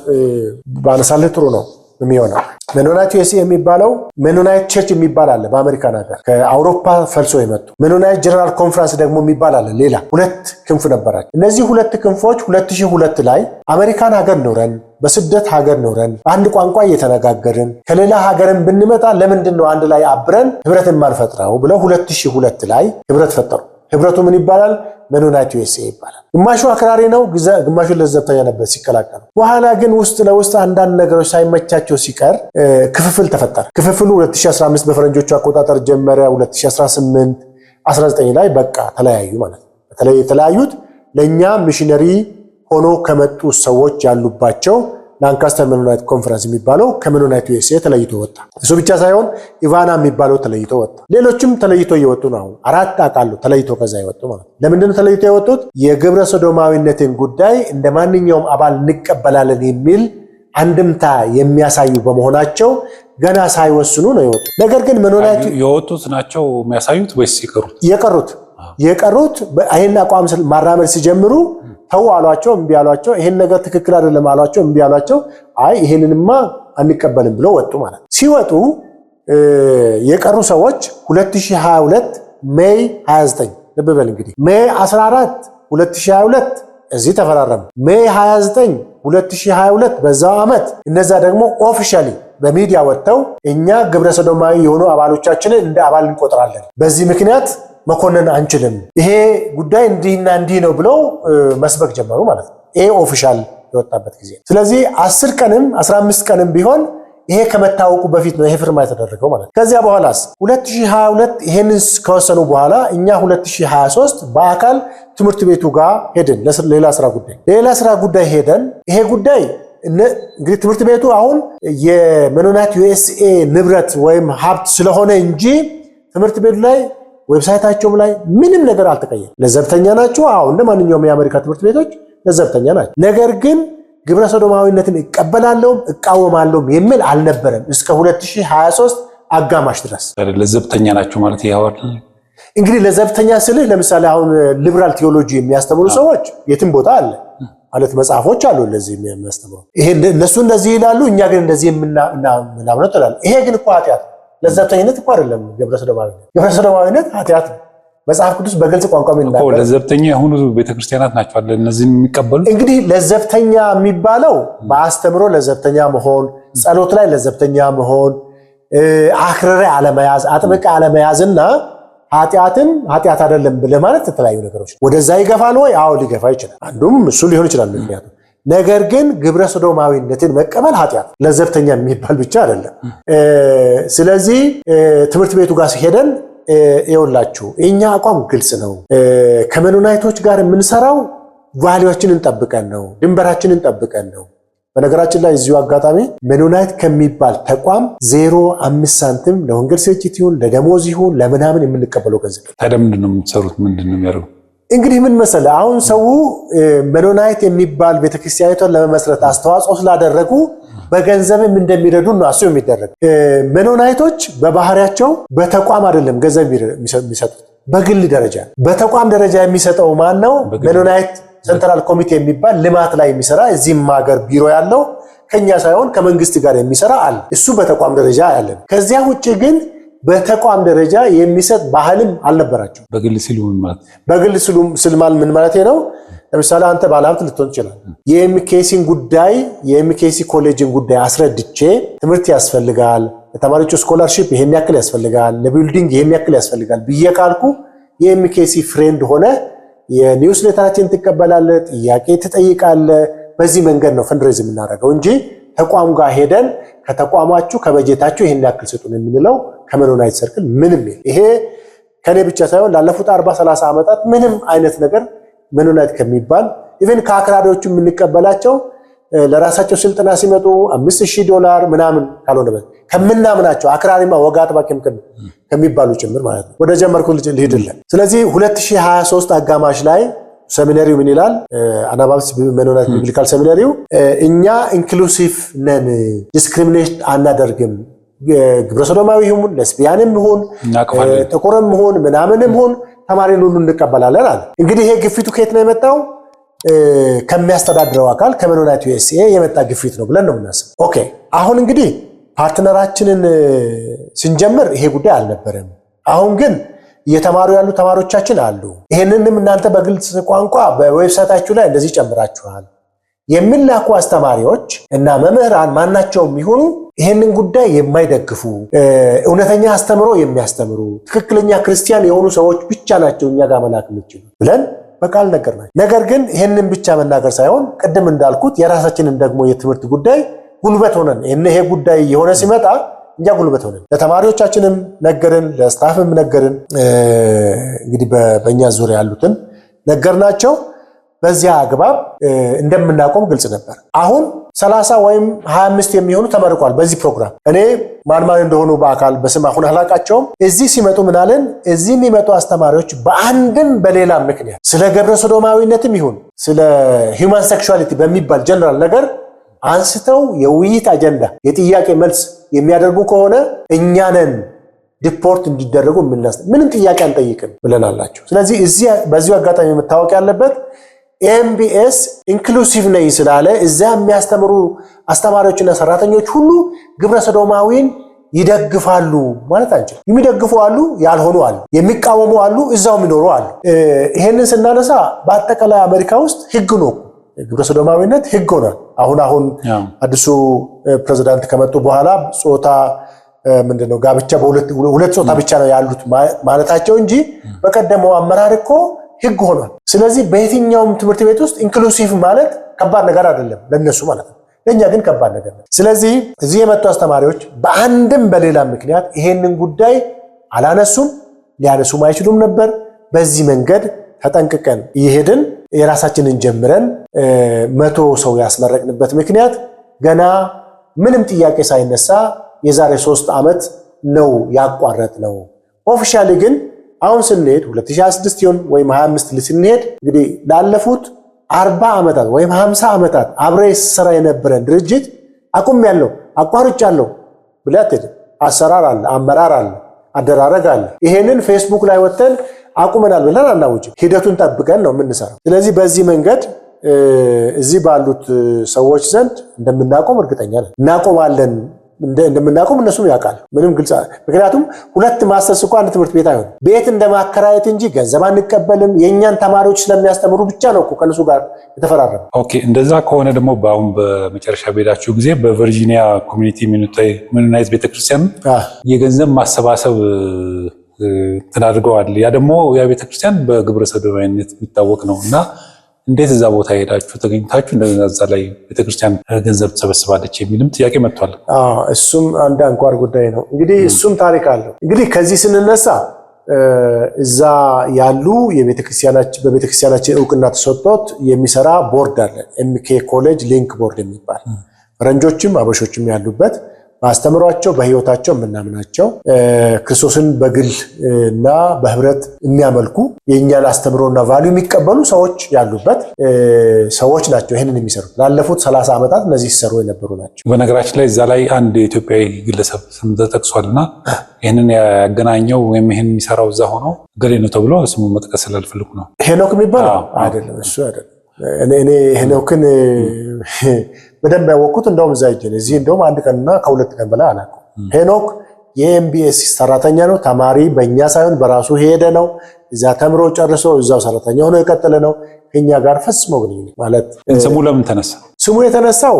ባነሳልህ ጥሩ ነው የሚሆነው። ሜኖናይት ዩኤስኤ የሚባለው ሜኖናይት ቸርች የሚባል አለ በአሜሪካን ሀገር ከአውሮፓ ፈልሶ የመጡ። ሜኖናይት ጀነራል ኮንፈረንስ ደግሞ የሚባል አለ። ሌላ 2 ክንፍ ነበራቸው። እነዚህ 2 ክንፎች 2002 ላይ አሜሪካን ሀገር ኖረን በስደት ሀገር ኖረን አንድ ቋንቋ እየተነጋገርን ከሌላ ሀገርን ብንመጣ ለምንድን ነው አንድ ላይ አብረን ህብረት የማንፈጥረው ብለው 2002 ላይ ህብረት ፈጠሩ። ህብረቱ ምን ይባላል? ሜኖናይት ዩኤስኤ ይባላል። ግማሹ አክራሪ ነው፣ ግማሹ ለዘብተኛ ነበር ሲቀላቀሉ። በኋላ ግን ውስጥ ለውስጥ አንዳንድ ነገሮች ሳይመቻቸው ሲቀር ክፍፍል ተፈጠረ። ክፍፍሉ 2015 በፈረንጆቹ አቆጣጠር ጀመረ። 2018 19 ላይ በቃ ተለያዩ ማለት ነው። በተለይ የተለያዩት ለኛ ሚሽነሪ ሆኖ ከመጡ ሰዎች ያሉባቸው ላንካስተር ሜኖናይት ኮንፈረንስ የሚባለው ከሜኖናይት ዩኤስኤ ተለይቶ ወጣ። እሱ ብቻ ሳይሆን ኢቫና የሚባለው ተለይቶ ወጣ። ሌሎችም ተለይቶ እየወጡ ነው። 4 አቃሉ ተለይቶ ከዛ ይወጡ ማለት ነው። ለምንድን ነው ተለይቶ የወጡት? የግብረ ሰዶማዊነትን ጉዳይ እንደ ማንኛውም አባል እንቀበላለን የሚል አንድምታ የሚያሳዩ በመሆናቸው ገና ሳይወስኑ ነው የወጡት። ነገር ግን ሜኖናይት የወጡት ናቸው የሚያሳዩት ወይስ የቀሩት ይሄን አቋም ማራመድ ሲጀምሩ ተው አሏቸው፣ እምቢ አሏቸው። ይሄን ነገር ትክክል አይደለም አሏቸው፣ እምቢ አሏቸው። አይ ይሄንንማ አንቀበልም ብለው ወጡ ማለት። ሲወጡ የቀሩ ሰዎች 2022 ሜይ 29 ልብ በል እንግዲህ ሜይ 14 2022 እዚህ ተፈራረሙ። ሜይ 29 2022 በዛው ዓመት እነዛ ደግሞ ኦፊሻሊ በሚዲያ ወጥተው እኛ ግብረ ሰዶማዊ የሆኑ አባሎቻችንን እንደ አባል እንቆጥራለን፣ በዚህ ምክንያት መኮንን አንችልም፣ ይሄ ጉዳይ እንዲህና እንዲህ ነው ብለው መስበክ ጀመሩ ማለት ነው። ይሄ ኦፊሻል የወጣበት ጊዜ። ስለዚህ 10 ቀንም 15 ቀንም ቢሆን ይሄ ከመታወቁ በፊት ነው ይሄ ፍርማ የተደረገው ማለት ነው። ከዚያ በኋላስ 2022 ይሄንን ከወሰኑ በኋላ እኛ 2023 በአካል ትምህርት ቤቱ ጋር ሄደን ሌላ ስራ ጉዳይ ሄደን ይሄ ጉዳይ እንግዲህ ትምህርት ቤቱ አሁን የሜኖናይት ዩኤስኤ ንብረት ወይም ሀብት ስለሆነ እንጂ ትምህርት ቤቱ ላይ ዌብሳይታቸውም ላይ ምንም ነገር አልተቀየረም። ለዘብተኛ ናቸው። አሁን እንደ ማንኛውም የአሜሪካ ትምህርት ቤቶች ለዘብተኛ ናቸው። ነገር ግን ግብረ ሰዶማዊነትን እቀበላለሁ እቃወማለሁ የሚል አልነበረም እስከ 2023 አጋማሽ ድረስ። ለዘብተኛ ናቸው ማለት ይያዋል። እንግዲህ ለዘብተኛ ስልህ ለምሳሌ አሁን ሊበራል ቴዎሎጂ የሚያስተምሩ ሰዎች የትም ቦታ አለ ማለት መጽሐፎች አሉ ለዚህ የሚያስተምሩ። ይሄ እነሱ እንደዚህ ይላሉ፣ እኛ ግን እንደዚህ ምናምን ተላል። ይሄ ግን እኮ ኃጢአት ለዘብተኝነት እኮ አይደለም ግብረሰዶማዊነት ኃጢአት ነው። መጽሐፍ ቅዱስ በግልጽ ቋንቋ የሚናገር ለዘብተኛ የሆኑ ቤተክርስቲያናት ናቸው አለ እነዚህን የሚቀበሉ። እንግዲህ ለዘብተኛ የሚባለው በአስተምሮ ለዘብተኛ መሆን፣ ጸሎት ላይ ለዘብተኛ መሆን፣ አክርሬ አለመያዝ፣ አጥብቀ አለመያዝና ኃጢአትን ኃጢአት አይደለም ብለህ ማለት የተለያዩ ነገሮች ወደዛ ይገፋል ወይ? አዎ ሊገፋ ይችላል። አንዱም እሱ ሊሆን ይችላል ምክንያቱም። ነገር ግን ግብረ ሰዶማዊነትን መቀበል ኃጢአት ለዘብተኛ የሚባል ብቻ አይደለም። ስለዚህ ትምህርት ቤቱ ጋር ሲሄደን ይኸውላችሁ እኛ አቋም ግልጽ ነው። ከመኖናይቶች ጋር የምንሰራው ቫልዩአችንን ጠብቀን ነው፣ ድንበራችንን ጠብቀን ነው። በነገራችን ላይ እዚሁ አጋጣሚ መኖናይት ከሚባል ተቋም 0.5 ሳንቲም ለወንጌል ስርጭት ይሁን ለደሞዝ ይሁን ለምናምን የምንቀበለው ገንዘብ። ታዲያ ምንድን ነው የምትሰሩት? ምንድን ነው የሚያደርጉ? እንግዲህ ምን መሰለህ አሁን ሰው መኖናይት የሚባል ቤተክርስቲያኒቷን ለመመስረት አስተዋጽኦ ስላደረጉ በገንዘብም እንደሚረዱ ነው አሱ የሚደረግ። መኖናይቶች በባህሪያቸው በተቋም አይደለም ገንዘብ የሚሰጡት፣ በግል ደረጃ። በተቋም ደረጃ የሚሰጠው ማን ነው? መኖናይት ሴንትራል ኮሚቴ የሚባል ልማት ላይ የሚሰራ እዚህም ሀገር ቢሮ ያለው ከኛ ሳይሆን ከመንግስት ጋር የሚሰራ አለ። እሱ በተቋም ደረጃ ያለ። ከዚያ ውጭ ግን በተቋም ደረጃ የሚሰጥ ባህልም አልነበራቸው። በግል ሲሉ ማለት በግል ሲሉ ምን ማለት ነው? ለምሳሌ አንተ ባለሀብት ልትሆን ይችላል። የኤምኬሲን ጉዳይ የኤምኬሲ ኮሌጅን ጉዳይ አስረድቼ ትምህርት ያስፈልጋል፣ ለተማሪዎች ስኮላርሺፕ ይሄን ያክል ያስፈልጋል፣ ለቢልዲንግ ይሄን ያክል ያስፈልጋል ብዬ ካልኩ የኤምኬሲ ፍሬንድ ሆነ የኒውስሌተራችን ትቀበላለህ፣ ጥያቄ ትጠይቃለህ። በዚህ መንገድ ነው ፈንድሬዝ የምናደርገው እንጂ ተቋም ጋር ሄደን ከተቋማችሁ ከበጀታችሁ ይሄን ያክል ስጡን የምንለው ከመኖናይት ሰርክል ምንም የለም። ይሄ ከኔ ብቻ ሳይሆን ላለፉት 40-30 ዓመታት ምንም አይነት ነገር መኖናይት ከሚባል ኢቨን ከአክራሪዎቹ የምንቀበላቸው ለራሳቸው ስልጠና ሲመጡ $5000 ምናምን ካልሆነ ከምናምናቸው አክራሪማ ወግ አጥባቂም ከሚባሉ ጭምር ማለት ነው። ወደ ጀመርኩ ልሂድልህ። ስለዚህ 2023 አጋማሽ ላይ ሰሚናሪው ምን ይላል? አናባቢስ መኖናይት ቢብሊካል ሰሚናሪው እኛ ኢንክሉሲቭ ነን፣ ዲስክሪሚኔት አናደርግም፣ ግብረ ሰዶማዊ ይሁን ለስቢያንም ይሁን ጥቁርም ይሁን ምናምንም ይሁን ተማሪን ሁሉ እንቀበላለን አለ። እንግዲህ ይሄ ግፊቱ ከየት ነው የመጣው? ከሚያስተዳድረው አካል ከመኖናይት ዩኤስኤ የመጣ ግፊት ነው ብለን ነው የምናስበው። ኦኬ አሁን እንግዲህ ፓርትነራችንን ስንጀምር ይሄ ጉዳይ አልነበረም። አሁን ግን እየተማሩ ያሉ ተማሪዎቻችን አሉ። ይሄንንም እናንተ በግልጽ ቋንቋ በዌብሳይታችሁ ላይ እንደዚህ ጨምራችኋል። የሚላኩ አስተማሪዎች እና መምህራን ማናቸውም ይሁኑ ይሄንን ጉዳይ የማይደግፉ እውነተኛ አስተምሮ የሚያስተምሩ ትክክለኛ ክርስቲያን የሆኑ ሰዎች ብቻ ናቸው እኛ ጋር መላክ የሚችሉ ብለን በቃል ነገርናቸው። ነገር ግን ይሄንን ብቻ መናገር ሳይሆን ቅድም እንዳልኩት የራሳችንን ደግሞ የትምህርት ጉዳይ ጉልበት ሆነን ይሄ ጉዳይ የሆነ ሲመጣ እኛ ጉልበት ሆነን ለተማሪዎቻችንም ነገርን፣ ለስታፍም ነገርን፣ እንግዲህ በእኛ ዙሪያ ያሉትን ነገርናቸው። በዚያ አግባብ እንደምናቆም ግልጽ ነበር። አሁን 30 ወይም 25 የሚሆኑ ተመርቋል በዚህ ፕሮግራም። እኔ ማን እንደሆኑ በአካል በስም አሁን አላቃቸውም። እዚህ ሲመጡ ምናለን እዚህ የሚመጡ አስተማሪዎች በአንድም በሌላ ምክንያት ስለ ግብረ ሰዶማዊነትም ይሁን ስለ ሂውማን ሴክሹዋሊቲ በሚባል ጀነራል ነገር አንስተው የውይይት አጀንዳ የጥያቄ መልስ የሚያደርጉ ከሆነ እኛንን ዲፖርት እንዲደረጉ ምንም ጥያቄ አንጠይቅም ብለናላቸው። ስለዚህ በዚሁ አጋጣሚ መታወቅ ያለበት ኤምቢኤስ ኢንክሉሲቭ ነኝ ስላለ እዛ የሚያስተምሩ አስተማሪዎችና ሰራተኞች ሁሉ ግብረ ሰዶማዊን ይደግፋሉ ማለት አንችልም። የሚደግፉ አሉ፣ ያልሆኑ አሉ፣ የሚቃወሙ አሉ፣ እዛው የሚኖሩ አሉ። ይሄንን ስናነሳ በአጠቃላይ አሜሪካ ውስጥ ህግ ነው። ግብረ ሰዶማዊነት ህግ ሆኗል። አሁን አዲሱ ፕሬዝዳንት ከመጡ በኋላ ጾታ ምንድነው ጋብቻ በሁለት ጾታ ብቻ ነው ያሉት ማለታቸው እንጂ በቀደመው አመራር እኮ ህግ ሆኗል። ስለዚህ በየትኛውም ትምህርት ቤት ውስጥ ኢንክሉሲቭ ማለት ከባድ ነገር አይደለም ለነሱ ማለት ነው፣ ለኛ ግን ከባድ ነገር ነው። ስለዚህ እዚህ የመጡ አስተማሪዎች በአንድም በሌላ ምክንያት ይሄንን ጉዳይ አላነሱም፣ ሊያነሱም አይችሉም ነበር። በዚህ መንገድ ተጠንቅቀን እየሄድን የራሳችንን ጀምረን 100 ሰው ያስመረቅንበት ምክንያት ገና ምንም ጥያቄ ሳይነሳ የዛሬ 3 ዓመት ነው ያቋረጥ ነው። ኦፊሻሊ ግን አሁን ስንሄድ 2026 ይሁን ወይም 25 ስንሄድ እንግዲህ ላለፉት 40 ዓመታት ወይም 50 ዓመታት አብሬ ሰራ የነበረን ድርጅት አቁሜያለሁ አቋርጫለሁ ብላት አሰራር አለ፣ አመራር አለ፣ አደራረግ አለ። ይሄንን ፌስቡክ ላይ ወተን አቁመናል ብለን አናውጅም። ሂደቱን ጠብቀን ነው የምንሰራው። ስለዚህ በዚህ መንገድ እዚህ ባሉት ሰዎች ዘንድ እንደምናቆም እርግጠኛ ነን። እናቆማለን እንደምናውቀው እነሱም ያውቃል። ምንም ግልጽ ምክንያቱም ሁለት ማስተርስ እንኳን አንድ ትምህርት ቤት አይሆን ቤት እንደማከራየት እንጂ ገንዘብ አንቀበልም። የኛን ተማሪዎች ስለሚያስተምሩ ብቻ ነው እኮ ከነሱ ጋር የተፈራረመ። ኦኬ እንደዛ ከሆነ ደግሞ በአሁን በመጨረሻ በሄዳችሁ ጊዜ በቨርጂኒያ ኮሚኒቲ ሚኖናይት ቤተክርስቲያን የገንዘብ ማሰባሰብ ተናድርገዋል። ያ ደግሞ ያ ቤተክርስቲያን በግብረ ሰዶማዊነት የሚታወቅ ነው እና እንዴት እዛ ቦታ ሄዳችሁ ተገኝታችሁ እንደዛ ላይ ቤተክርስቲያን ገንዘብ ተሰበስባለች የሚልም ጥያቄ መጥቷል። እሱም አንድ አንኳር ጉዳይ ነው። እንግዲህ እሱም ታሪክ አለው። እንግዲህ ከዚህ ስንነሳ እዛ ያሉ በቤተክርስቲያናችን እውቅና ተሰጥቶት የሚሰራ ቦርድ አለ። ኤምኬ ኮሌጅ ሊንክ ቦርድ የሚባል ፈረንጆችም አበሾችም ያሉበት ማስተምሯቸው በህይወታቸው የምናምናቸው ክርስቶስን በግል እና በህብረት የሚያመልኩ የእኛን አስተምሮና ቫልዩ የሚቀበሉ ሰዎች ያሉበት ሰዎች ናቸው ይህንን የሚሰሩት። ላለፉት 30 ዓመታት እነዚህ ሲሰሩ የነበሩ ናቸው። በነገራችን ላይ እዛ ላይ አንድ ኢትዮጵያዊ ግለሰብ ስም ተጠቅሷልና ይህንን ያገናኘው ወይም ይህን የሚሰራው እዛ ሆኖ ገሌ ነው ተብሎ ስሙ መጥቀስ ስላልፈልኩ ነው። ሄኖክ የሚባለው አይደለም፣ እሱ አይደለም። እኔ ሄኖክን በደንብ ያወቅኩት እንደውም እዛ ይጀን እዚህ እንደውም አንድ ቀንና ከሁለት ቀን በላይ አላውቅም። ሄኖክ የኤምቢኤስ ሰራተኛ ነው። ተማሪ በእኛ ሳይሆን በራሱ ሄደ ነው። እዛ ተምሮ ጨርሶ እዛው ሰራተኛ ሆኖ የቀጠለ ነው። ከኛ ጋር ፈጽሞ ግንኙነት ማለት ስሙ ለምን ተነሳ? ስሙ የተነሳው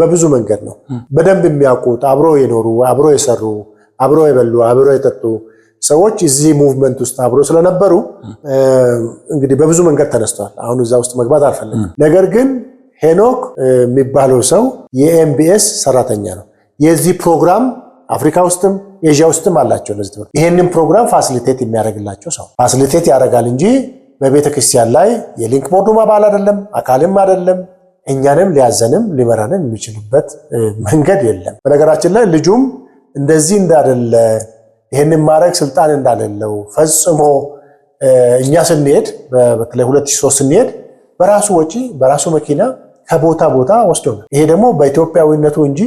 በብዙ መንገድ ነው። በደንብ የሚያውቁት አብሮ የኖሩ አብሮ የሰሩ አብሮ የበሉ አብሮ የጠጡ ሰዎች እዚህ ሙቭመንት ውስጥ አብሮ ስለነበሩ እንግዲህ በብዙ መንገድ ተነስተዋል። አሁን እዛ ውስጥ መግባት አልፈልግም። ነገር ግን ሄኖክ የሚባለው ሰው የኤምቢኤስ ሰራተኛ ነው። የዚህ ፕሮግራም አፍሪካ ውስጥም ኤዥያ ውስጥም አላቸው። ለዚህ ትምህርት ይሄንን ፕሮግራም ፋሲሊቴት የሚያደርግላቸው ሰው ፋሲሊቴት ያደርጋል እንጂ በቤተክርስቲያን ላይ የሊንክ ቦርዱም አባል አይደለም፣ አካልም አይደለም። እኛንም ሊያዘንም ሊመራንም የሚችልበት መንገድ የለም። በነገራችን ላይ ልጁም እንደዚህ እንዳደለ ይሄንን ማድረግ ስልጣን እንዳለለው ፈጽሞ እኛ ስንሄድ በተለይ 2003 ስንሄድ በራሱ ወጪ በራሱ መኪና ከቦታ ቦታ ወስዶናል። ይሄ ደግሞ በኢትዮጵያዊነቱ እንጂ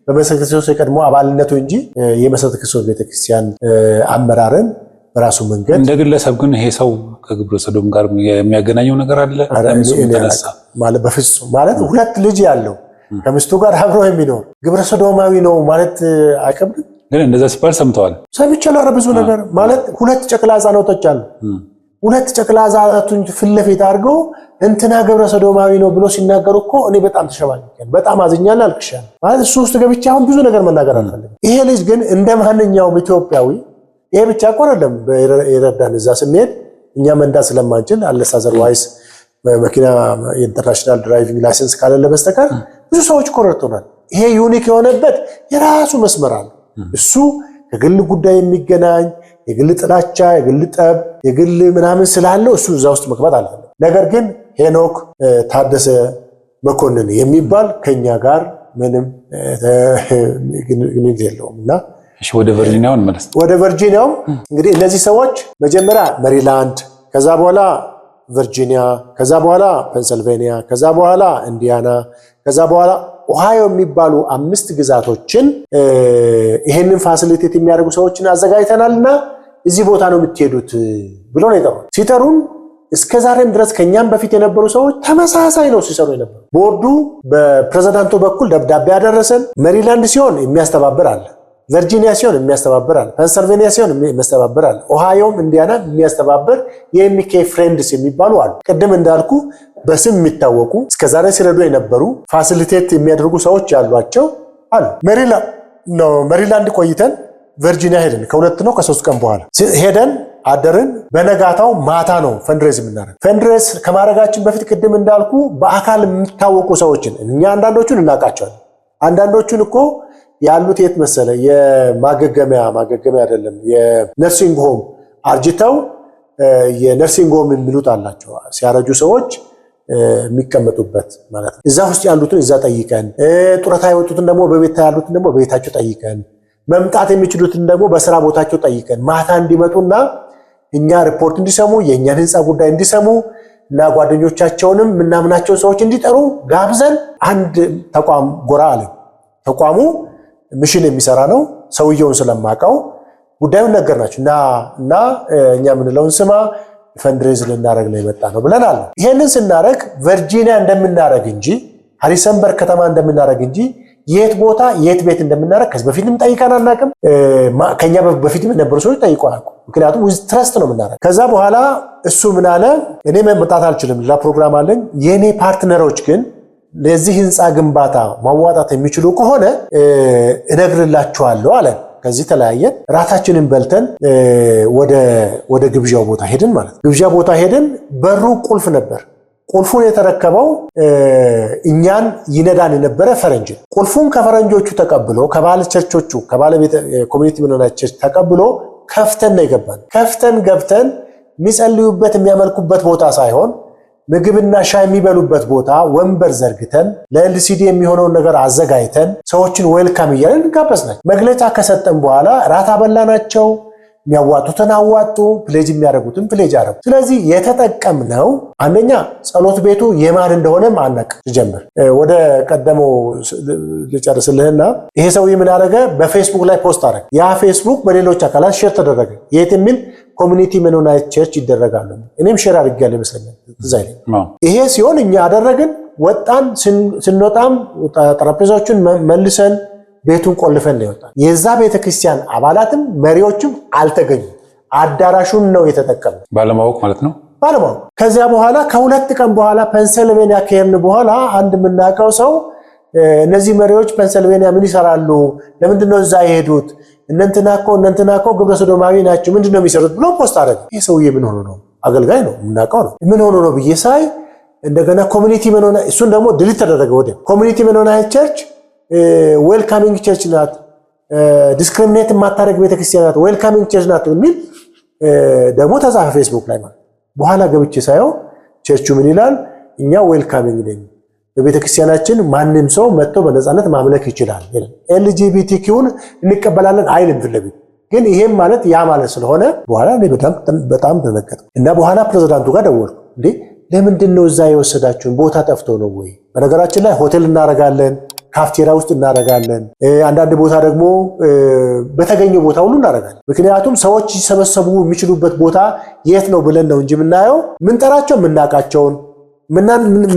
በመሰረተ ክርስቶስ የቀድሞ አባልነቱ እንጂ የመሰረተ ክርስቶስ ቤተክርስቲያን አመራርን በራሱ መንገድ እንደ ግለሰብ ግን ይሄ ሰው ከግብረ ሰዶም ጋር የሚያገናኘው ነገር አለ ማለት በፍጹም ማለት ሁለት ልጅ ያለው ከሚስቱ ጋር አብሮ የሚኖር ግብረ ሰዶማዊ ነው ማለት አይከብድም። ግን እንደዛ ሲባል ሰምተዋል። ሰምቻለሁ። ብዙ ነገር ማለት ሁለት ጨቅላ ሕፃናቶች አሉ። ሁለት ጨቅላ ሕፃናቱን ፊት ለፊት አድርገው እንትና ግብረ ሰዶማዊ ነው ብሎ ሲናገሩ እኮ እኔ በጣም ተሸማቀቅኩ፣ በጣም አዝኛለሁ፣ አልቅሻለሁ። ማለት እሱ ውስጥ ገብቼ አሁን ብዙ ነገር መናገር አልፈልግም። ይሄ ልጅ ግን እንደ ማንኛውም ኢትዮጵያዊ ይሄ ብቻ እኮ አይደለም የረዳን። እዛ ስንሄድ እኛ መንዳት ስለማንችል አለሳዘርዋይስ መኪና የኢንተርናሽናል ድራይቪንግ ላይሰንስ ካለለ በስተቀር ብዙ ሰዎች እኮ ረድቶናል። ይሄ ዩኒክ የሆነበት የራሱ መስመር አለ። እሱ ከግል ጉዳይ የሚገናኝ የግል ጥላቻ፣ የግል ጠብ፣ የግል ምናምን ስላለው እሱ እዛ ውስጥ መግባት አልፈልግም። ነገር ግን ሄኖክ ታደሰ መኮንን የሚባል ከኛ ጋር ምንም ግንኙነት የለውም እና እሺ ወደ ቨርጂኒያው እንመለስ። ወደ ቨርጂኒያው እንግዲህ እነዚህ ሰዎች መጀመሪያ ሜሪላንድ፣ ከዛ በኋላ ቨርጂኒያ፣ ከዛ በኋላ ፔንሲልቬኒያ፣ ከዛ በኋላ ኢንዲያና፣ ከዛ በኋላ ኦሃዮ የሚባሉ 5 ግዛቶችን ይሄንን ፋሲሊቴት የሚያደርጉ ሰዎችን አዘጋጅተናልና እዚህ ቦታ ነው የምትሄዱት ብሎ ነው የጠሩት። ሲጠሩን እስከ ዛሬም ድረስ ከኛም በፊት የነበሩ ሰዎች ተመሳሳይ ነው ሲሰሩ የነበሩ። ቦርዱ በፕሬዝዳንቱ በኩል ደብዳቤ ያደረሰን። ሜሪላንድ ሲሆን የሚያስተባብር አለ፣ ቨርጂኒያ ሲሆን የሚያስተባብር አለ፣ ፔንሲልቬኒያ ሲሆን የሚያስተባብር አለ፣ ኦሃዮም ኢንዲያና የሚያስተባብር የኤምኬ ፍሬንድስ የሚባሉ አሉ። ቅድም እንዳልኩ በስም የሚታወቁ እስከዛሬ ሲረዱ የነበሩ ፋሲሊቴት የሚያደርጉ ሰዎች ያሏቸው አሉ። ሜሪላንድ ቆይተን ቨርጂኒያ ሄደን ከ2 ነው ከ3 ቀን በኋላ ሄደን አደርን። በነጋታው ማታ ነው ፈንድሬዝ የምናደርግ። ፈንድሬዝ ከማድረጋችን በፊት ቅድም እንዳልኩ በአካል የሚታወቁ ሰዎችን እኛ አንዳንዶቹን እናውቃቸዋለን። አንዳንዶቹን እኮ ያሉት የት መሰለ የማገገሚያ አይደለም የነርሲንግ ሆም አርጅተው የነርሲንግ ሆም የሚሉት አላቸው ሲያረጁ ሰዎች የሚቀመጡበት ማለት ነው። እዛ ውስጥ ያሉትን እዛ ጠይቀን፣ ጡረታ የወጡትን ደግሞ በቤት ያሉትን ደግሞ በቤታቸው ጠይቀን፣ መምጣት የሚችሉትን ደግሞ በስራ ቦታቸው ጠይቀን ማታ እንዲመጡና እኛ ሪፖርት እንዲሰሙ የእኛን ህንፃ ጉዳይ እንዲሰሙ እና ጓደኞቻቸውንም ምናምናቸው ሰዎች እንዲጠሩ ጋብዘን አንድ ተቋም ጎራ አለ። ተቋሙ ሚሽን የሚሰራ ነው። ሰውየውን ስለማቀው ጉዳዩን ነገርናችሁ እና እኛ ምንለውን ስማ ፈንድሬዝ ልናረግ ነው የመጣ ነው ብለናል። ይሄንን ስናረግ ቨርጂኒያ እንደምናረግ እንጂ ሃሪሰንበርግ ከተማ እንደምናረግ እንጂ የት ቦታ የት ቤት እንደምናረግ ከዚህ በፊትም ጠይቀን አናውቅም። ከኛ በፊትም የነበሩ ሰዎች ጠይቀው አያውቁም። ምክንያቱም ዊዝ ትረስት ነው የምናረግ። ከዛ በኋላ እሱ ምን አለ፣ እኔ መምጣት አልችልም፣ ሌላ ፕሮግራም አለኝ። የኔ ፓርትነሮች ግን ለዚህ ህንፃ ግንባታ ማዋጣት የሚችሉ ከሆነ እነግርላችኋለሁ አለ። ከዚህ ተለያየን። ራታችንን በልተን ወደ ግብዣው ቦታ ሄድን ማለት ነው። ግብዣ ቦታ ሄድን። በሩ ቁልፍ ነበር። ቁልፉን የተረከበው እኛን ይነዳን የነበረ ፈረንጅ። ቁልፉን ከፈረንጆቹ ተቀብሎ ከባለ ቸርቾቹ ከባለቤት ኮሚኒቲ ምንሆና ቸርች ተቀብሎ ከፍተን ነው የገባን። ከፍተን ገብተን የሚጸልዩበት የሚያመልኩበት ቦታ ሳይሆን ምግብና ሻይ የሚበሉበት ቦታ ወንበር ዘርግተን ለኤልሲዲ የሚሆነውን ነገር አዘጋጅተን ሰዎችን ዌልካም እያለን ጋበዝናቸው። መግለጫ ከሰጠን በኋላ ራት አበላናቸው። የሚያዋጡትን አዋጡ፣ ፕሌጅ የሚያደርጉትን ፕሌጅ አደረጉ። ስለዚህ የተጠቀምነው አንደኛ ጸሎት ቤቱ የማን እንደሆነ ማነቅ ጀምር። ወደ ቀደመው ልጨርስልህና ይሄ ሰውዬ ምን አደረገ? በፌስቡክ ላይ ፖስት አደረገ። ያ ፌስቡክ በሌሎች አካላት ሼር ተደረገ። የት የሚል ኮሚኒቲ ሜኖናይት ቸርች ይደረጋሉ። እኔም ሼር አድርጌያለሁ ይመስለኛል። ይሄ ሲሆን እኛ አደረግን፣ ወጣን። ስንወጣም ጠረጴዛዎቹን መልሰን ቤቱን ቆልፈን ነው የወጣን። የዛ ቤተክርስቲያን አባላትም መሪዎችም አልተገኙም። አዳራሹን ነው የተጠቀሙ። ባለማወቅ ማለት ነው። ባለማወቅ። ከዚያ በኋላ ከሁለት ቀን በኋላ ፔንሲልቬኒያ ከሄድን በኋላ አንድ የምናውቀው ሰው እነዚህ መሪዎች ፔንሲልቬኒያ ምን ይሰራሉ? ለምንድነው እዛ የሄዱት? እነንትና እኮ ግብረ ሰዶማዊ ናቸው፣ ምንድነው የሚሰሩት ብሎ ፖስት አደረገ። ይህ ሰውዬ ምን ሆኖ ነው? አገልጋይ ነው፣ የምናውቀው ነው። ምን ሆኖ ነው ብዬ ሳይ እንደገና ኮሚኒቲ ሜኖና እሱን ደግሞ ድሊት ተደረገ። ወደ ኮሚኒቲ ሜኖናይት ቸርች ዌልካሚንግ ቸርች ናት፣ ዲስክሪሚኔት የማታደርግ ቤተክርስቲያን ናት፣ ዌልካሚንግ ቸርች ናት የሚል ደግሞ ተጻፈ ፌስቡክ ላይ ማለት። በኋላ ገብቼ ሳየው ቸርቹ ምን ይላል? እኛ ዌልካሚንግ ነኝ፣ በቤተክርስቲያናችን ማንም ሰው መጥቶ በነፃነት ማምለክ ይችላል። ኤልጂቢቲኪውን እንቀበላለን አይልም ፊት ለፊት። ግን ይሄም ማለት ያ ማለት ስለሆነ በኋላ እኔ በጣም ተነቀጥኩ እና በኋላ ፕሬዝዳንቱ ጋር ደወልኩ። እንዴ ለምንድን ነው እዛ የወሰዳችሁን? ቦታ ጠፍቶ ነው ወይ? በነገራችን ላይ ሆቴል እናረጋለን፣ ካፍቴሪያ ውስጥ እናረጋለን፣ አንዳንድ ቦታ ደግሞ በተገኘው ቦታ ሁሉ እናረጋለን። ምክንያቱም ሰዎች ሲሰበሰቡ የሚችሉበት ቦታ የት ነው ብለን ነው እንጂ የምናየው ምንጠራቸው የምናውቃቸውን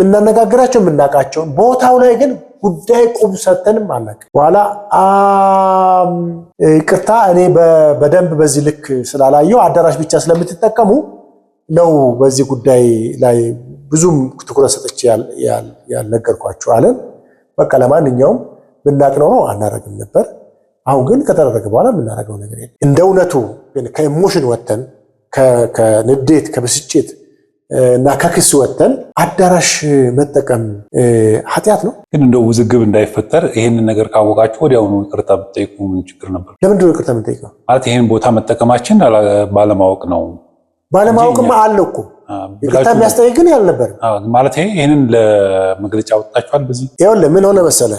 ምናነጋግራቸው የምናውቃቸውን ቦታው ላይ ግን ጉዳይ ቁም ሰተንም አናውቅ። በኋላ ይቅርታ እኔ በደንብ በዚህ ልክ ስላላየው አዳራሽ ብቻ ስለምትጠቀሙ ነው በዚህ ጉዳይ ላይ ብዙም ትኩረት ሰጥቼ ያልነገርኳችሁ አለን። በቃ ለማንኛውም ብናቅ ነው አናረግም ነበር። አሁን ግን ከተደረገ በኋላ የምናረገው ነገር የለም። እንደ እውነቱ ግን ከኢሞሽን ወተን ከንዴት ከብስጭት እና ከክስ ወተን አዳራሽ መጠቀም ኃጢአት ነው። ግን እንደው ውዝግብ እንዳይፈጠር ይሄንን ነገር ካወቃችሁ ወዲያውኑ ይቅርታ ብትጠይቁ ምን ችግር ነበር? ለምንድን ነው ይቅርታ የምንጠይቀው? ማለት ይሄን ቦታ መጠቀማችን ባለማወቅ ነው። ባለማወቅማ አለው እኮ ይቅርታ የሚያስጠይቅ ግን ያልነበር ማለት ይሄንን ለመግለጫ ወጣችኋል። በዚህ ይኸውልህ ምን ሆነ መሰለ፣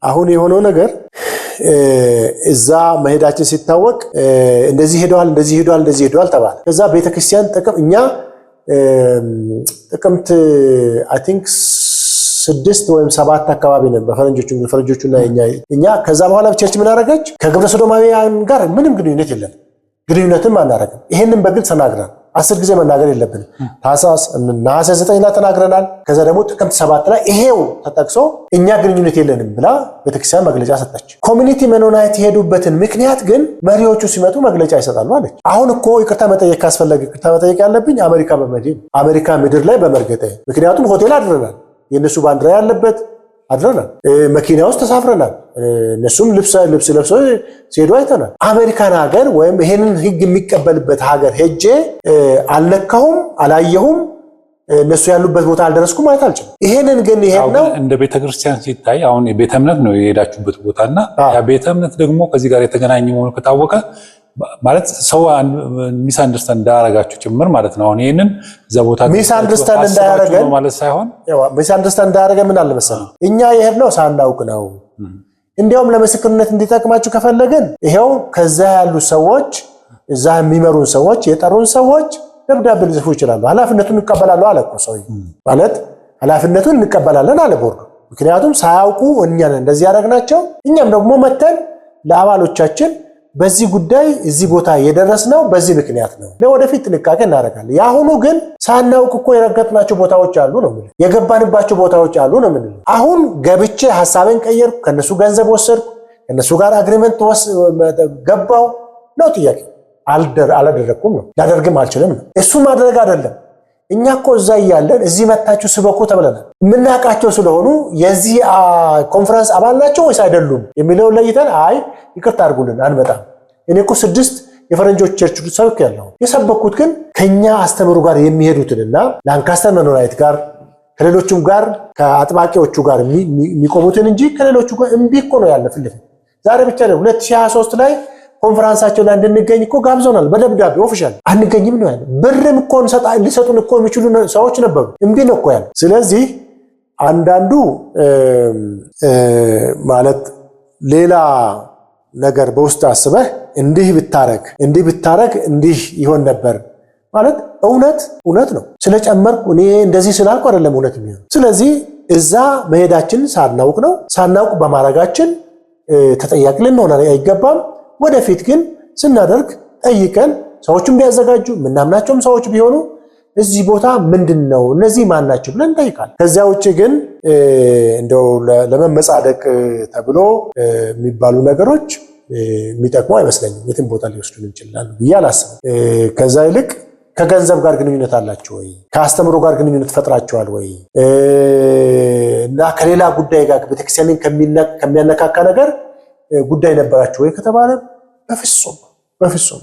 አሁን የሆነው ነገር እዛ መሄዳችን ሲታወቅ እንደዚህ ሄደዋል ተባለ። ከዛ ቤተክርስቲያን ጥቅም እኛ ጥቅምት አይ ቲንክ 6 ወይም 7 አካባቢ ነን በፈረንጆቹና እኛ ከዛ በኋላ ቸርች ምን አደረገች? ከግብረ ሰዶማውያን ጋር ምንም ግንኙነት የለም፣ ግንኙነትም አናረግም። ይሄንን በግልጽ ተናግረናል። 10 ጊዜ መናገር የለብንም። ነሐሴ 9 ላይ ተናግረናል። ከዛ ደግሞ ጥቅምት 7 ላይ ይሄው ተጠቅሶ እኛ ግንኙነት የለንም ብላ ቤተክርስቲያን መግለጫ ሰጠች። ኮሚኒቲ ሜኖናይት የሄዱበትን ምክንያት ግን መሪዎቹ ሲመጡ መግለጫ ይሰጣሉ አለች። አሁን እኮ ይቅርታ መጠየቅ ካስፈለገ ይቅርታ መጠየቅ ያለብኝ አሜሪካ በመሄድ አሜሪካ ምድር ላይ በመርገጤ፣ ምክንያቱም ሆቴል አድረናል፣ የእነሱ ባንዲራ ያለበት አድረናል፣ መኪና ውስጥ ተሳፍረናል፣ እነሱም ልብስ ለብሰው ሲሄዱ አይተናል። አሜሪካን ሀገር ወይም ይሄንን ህግ የሚቀበልበት ሀገር ሄጄ አልነካሁም፣ አላየሁም፣ እነሱ ያሉበት ቦታ አልደረስኩም ማለት አልችልም። ይሄንን ግን ይሄን ነው እንደ ቤተክርስቲያን ሲታይ አሁን የቤተ እምነት ነው የሄዳችሁበት ቦታና ያ ቤተ እምነት ደግሞ ከዚህ ጋር የተገናኘ መሆኑ ከታወቀ ማለት ሰው ሚስ አንደርስታንድ እንዳያረጋችሁ ጭምር ማለት ነው። አሁን ይሄንን እዛ ቦታ ሚስ አንደርስታንድ እንዳያረገን ማለት ሳይሆን ሚስ አንደርስታንድ እንዳያረገን ምን አለ መሰለህ፣ እኛ የሄድነው ሳናውቅ ነው። እንዲያውም ለምስክርነት እንዲጠቅማችሁ ከፈለግን ይሄው ከዛ ያሉ ሰዎች እዛ የሚመሩን ሰዎች የጠሩን ሰዎች ደብዳቤ ሊጽፉ ይችላሉ። ኃላፊነቱን እንቀበላለን አለ እኮ ሰውዬው። ማለት ኃላፊነቱን እንቀበላለን አለ ቦርዱ። ምክንያቱም ሳያውቁ እኛን እንደዚህ ያደረግናቸው፣ እኛም ደግሞ መተን ለአባሎቻችን በዚህ ጉዳይ እዚህ ቦታ የደረስነው በዚህ ምክንያት ነው። ለወደፊት ጥንቃቄ እናደርጋለን። የአሁኑ ግን ሳናውቅ እኮ የረገጥናቸው ቦታዎች አሉ ነው የምልህ። የገባንባቸው ቦታዎች አሉ ነው የምልህ። አሁን ገብቼ ሐሳቤን ቀየርኩ፣ ከነሱ ገንዘብ ወሰድኩ፣ ከነሱ ጋር አግሪመንት ገባው ነው ጥያቄ። አላደረኩም ነው፣ ላደርግም አልችልም ነው። እሱ ማድረግ አይደለም። እኛ እኮ እዛ እያለን እዚህ መታችሁ ስበኩ ተብለናል። የምናውቃቸው ስለሆኑ የዚህ ኮንፈረንስ አባል ናቸው ወይስ አይደሉም የሚለውን ለይተን አይ ይቅርታ አድርጉልን አንመጣም። እኔ እኮ 6 የፈረንጆች ቸርች ሰብክ ያለው የሰበኩት ግን ከኛ አስተምሩ ጋር የሚሄዱትንና ላንካስተር መኖናይት ጋር ከሌሎቹም ጋር ከአጥባቂዎቹ ጋር የሚቆሙትን እንጂ ከሌሎቹ ጋር እምቢ እኮ ነው ያለ ፊት ለፊት። ዛሬ ብቻ ነው 2023 ላይ ኮንፈረንሳቸው ላይ እንድንገኝ እኮ ጋብዘውናል በደብዳቤ ኦፊሻል። አንገኝም ነው ያለ። ብርም እኮ ሊሰጡን እኮ የሚችሉ ሰዎች ነበሩ፣ እምቢ ነው እኮ ያለ። ስለዚህ አንዳንዱ ማለት ሌላ ነገር በውስጥ አስበህ እንዲህ ብታረግ እንዲህ ይሆን ነበር ማለት እውነት ነው። ስለጨመርኩ እኔ እንደዚህ ስላልኩ አይደለም እውነት የሚሆን። ስለዚህ እዛ መሄዳችን ሳናውቅ በማድረጋችን ተጠያቂ ልንሆን አይገባም። ወደፊት ግን ስናደርግ ጠይቀን ሰዎችም ቢያዘጋጁ ምናምናቸውም ሰዎች ቢሆኑ እዚህ ቦታ ምንድነው እነዚህ ማን ናቸው ብለን እንጠይቃለን። ከዚያ ውጭ ግን እንደው ለመመጻደቅ ተብሎ የሚባሉ ነገሮች የሚጠቅሙ አይመስለኝም። የትም ቦታ ሊወስዱን ይችላሉ ብዬ አላስብም። ከዛ ይልቅ ከገንዘብ ጋር ግንኙነት አላችሁ ወይ? ከአስተምሮ ጋር ግንኙነት ፈጥራችኋል ወይ? እና ከሌላ ጉዳይ ጋር ቤተክርስቲያንን ከሚያነካካ ነገር ጉዳይ ነበራችሁ ወይ ከተባለ በፍጹም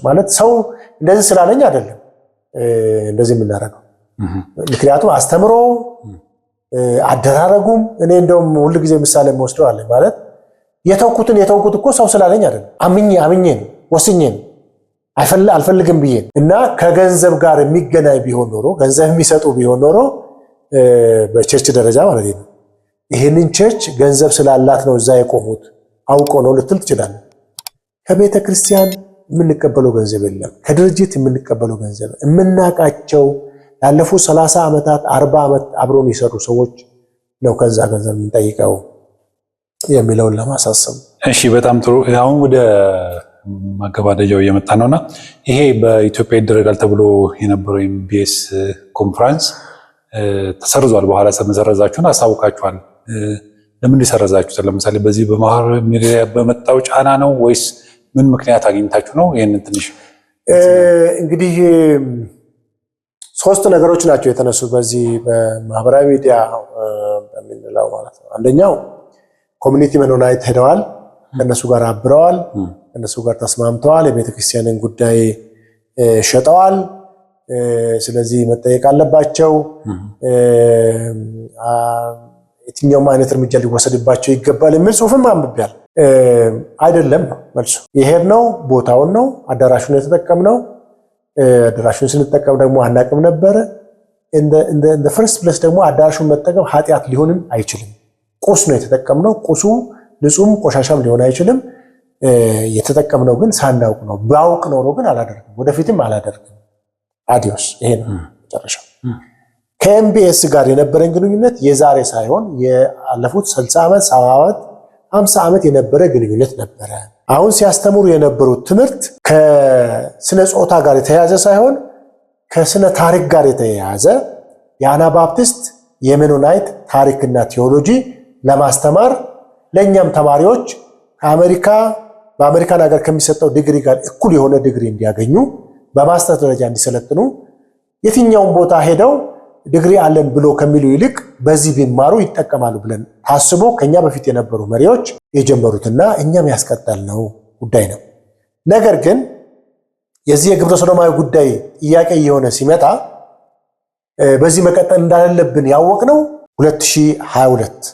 ማለት ሰው እንደዚህ ስላለኝ አይደለም እንደዚህ የምናደርገው። ምክንያቱም አስተምሮ አደራረጉም እኔ እንደውም ሁሉ ጊዜ ምሳሌ የምወስደው አለ ማለት የተውኩት እኮ ሰው ስላለኝ አይደለም፣ አምኜ ነው፣ ወስኜ ነው፣ አልፈልግም ብዬ እና ከገንዘብ ጋር የሚገናኝ ቢሆን ኖሮ ገንዘብ የሚሰጡ ቢሆን ኖሮ በቸርች ደረጃ ማለት ነው ይሄንን ቸርች ገንዘብ ስላላት ነው እዛ የቆሙት አውቆ ነው ልትል ትችላለህ። ከቤተ ክርስቲያን የምንቀበለው ገንዘብ የለም። ከድርጅት የምንቀበለው ገንዘብ የምናውቃቸው ያለፉት 30 ዓመታት 40 ዓመት አብሮን የሰሩ ሰዎች ነው ከዛ ገንዘብ የምንጠይቀው የሚለውን ለማሳሰብ። እሺ፣ በጣም ጥሩ። አሁን ወደ ማገባደጃው እየመጣ ነውና ይሄ በኢትዮጵያ ይደረጋል ተብሎ የነበረው ኤምቢኤስ ኮንፈረንስ ተሰርዟል። በኋላ መሰረዛችሁን አሳውቃችኋል። ለምን ሊሰረዛችሁት? ለምሳሌ በዚህ በማህበራዊ ሚዲያ በመጣው ጫና ነው ወይስ ምን ምክንያት አግኝታችሁ ነው? ይሄንን ትንሽ እንግዲህ 3 ነገሮች ናቸው የተነሱት በዚህ በማህበራዊ ሚዲያ በሚለው ማለት ነው። አንደኛው ኮሚኒቲ መኖናይት ሄደዋል፣ ከነሱ ጋር አብረዋል፣ ከነሱ ጋር ተስማምተዋል፣ የቤተክርስቲያንን ጉዳይ ሸጠዋል፣ ስለዚህ መጠየቅ አለባቸው፣ የትኛውም አይነት እርምጃ ሊወሰድባቸው ይገባል የሚል ጽሑፍም አንብቤያለሁ። አይደለም መልሱ። የሄድነው ቦታውን ነው፣ አዳራሹን የተጠቀምነው። አዳራሹን ስንጠቀም ደግሞ አናቅም ነበረ። እንደ ፈርስት ፕሌስ ደግሞ አዳራሹን መጠቀም ኃጢአት ሊሆንም አይችልም። ቁስ ነው የተጠቀምነው። ቁሱ ንጹህም ቆሻሻም ሊሆን አይችልም። የተጠቀምነው ግን ሳናውቅ ነው። ባውቅ ኖሮ ግን አላደርግም፣ ወደፊትም አላደርግም። አዲዮስ። ይሄ ነው መጨረሻው። ከኤምቢኤስ ጋር የነበረን ግንኙነት የዛሬ ሳይሆን ያለፉት 60 ዓመት 70 ዓመት 50 ዓመት የነበረ ግንኙነት ነበረ። አሁን ሲያስተምሩ የነበሩት ትምህርት ከስነ ጾታ ጋር የተያያዘ ሳይሆን ከስነ ታሪክ ጋር የተያያዘ የአናባፕቲስት የሜኖናይት ታሪክና ቴዎሎጂ ለማስተማር ለእኛም ተማሪዎች በአሜሪካን ሀገር ከሚሰጠው ዲግሪ ጋር እኩል የሆነ ዲግሪ እንዲያገኙ በማስተር ደረጃ እንዲሰለጥኑ የትኛውን ቦታ ሄደው ዲግሪ አለን ብሎ ከሚሉ ይልቅ በዚህ ቢማሩ ይጠቀማሉ ብለን ታስቦ ከኛ በፊት የነበሩ መሪዎች የጀመሩትና እኛም ያስቀጠልነው ጉዳይ ነው። ነገር ግን የዚህ የግብረ ሰዶማዊ ጉዳይ ጥያቄ እየሆነ ሲመጣ በዚህ መቀጠል እንዳለብን ያወቅነው 2022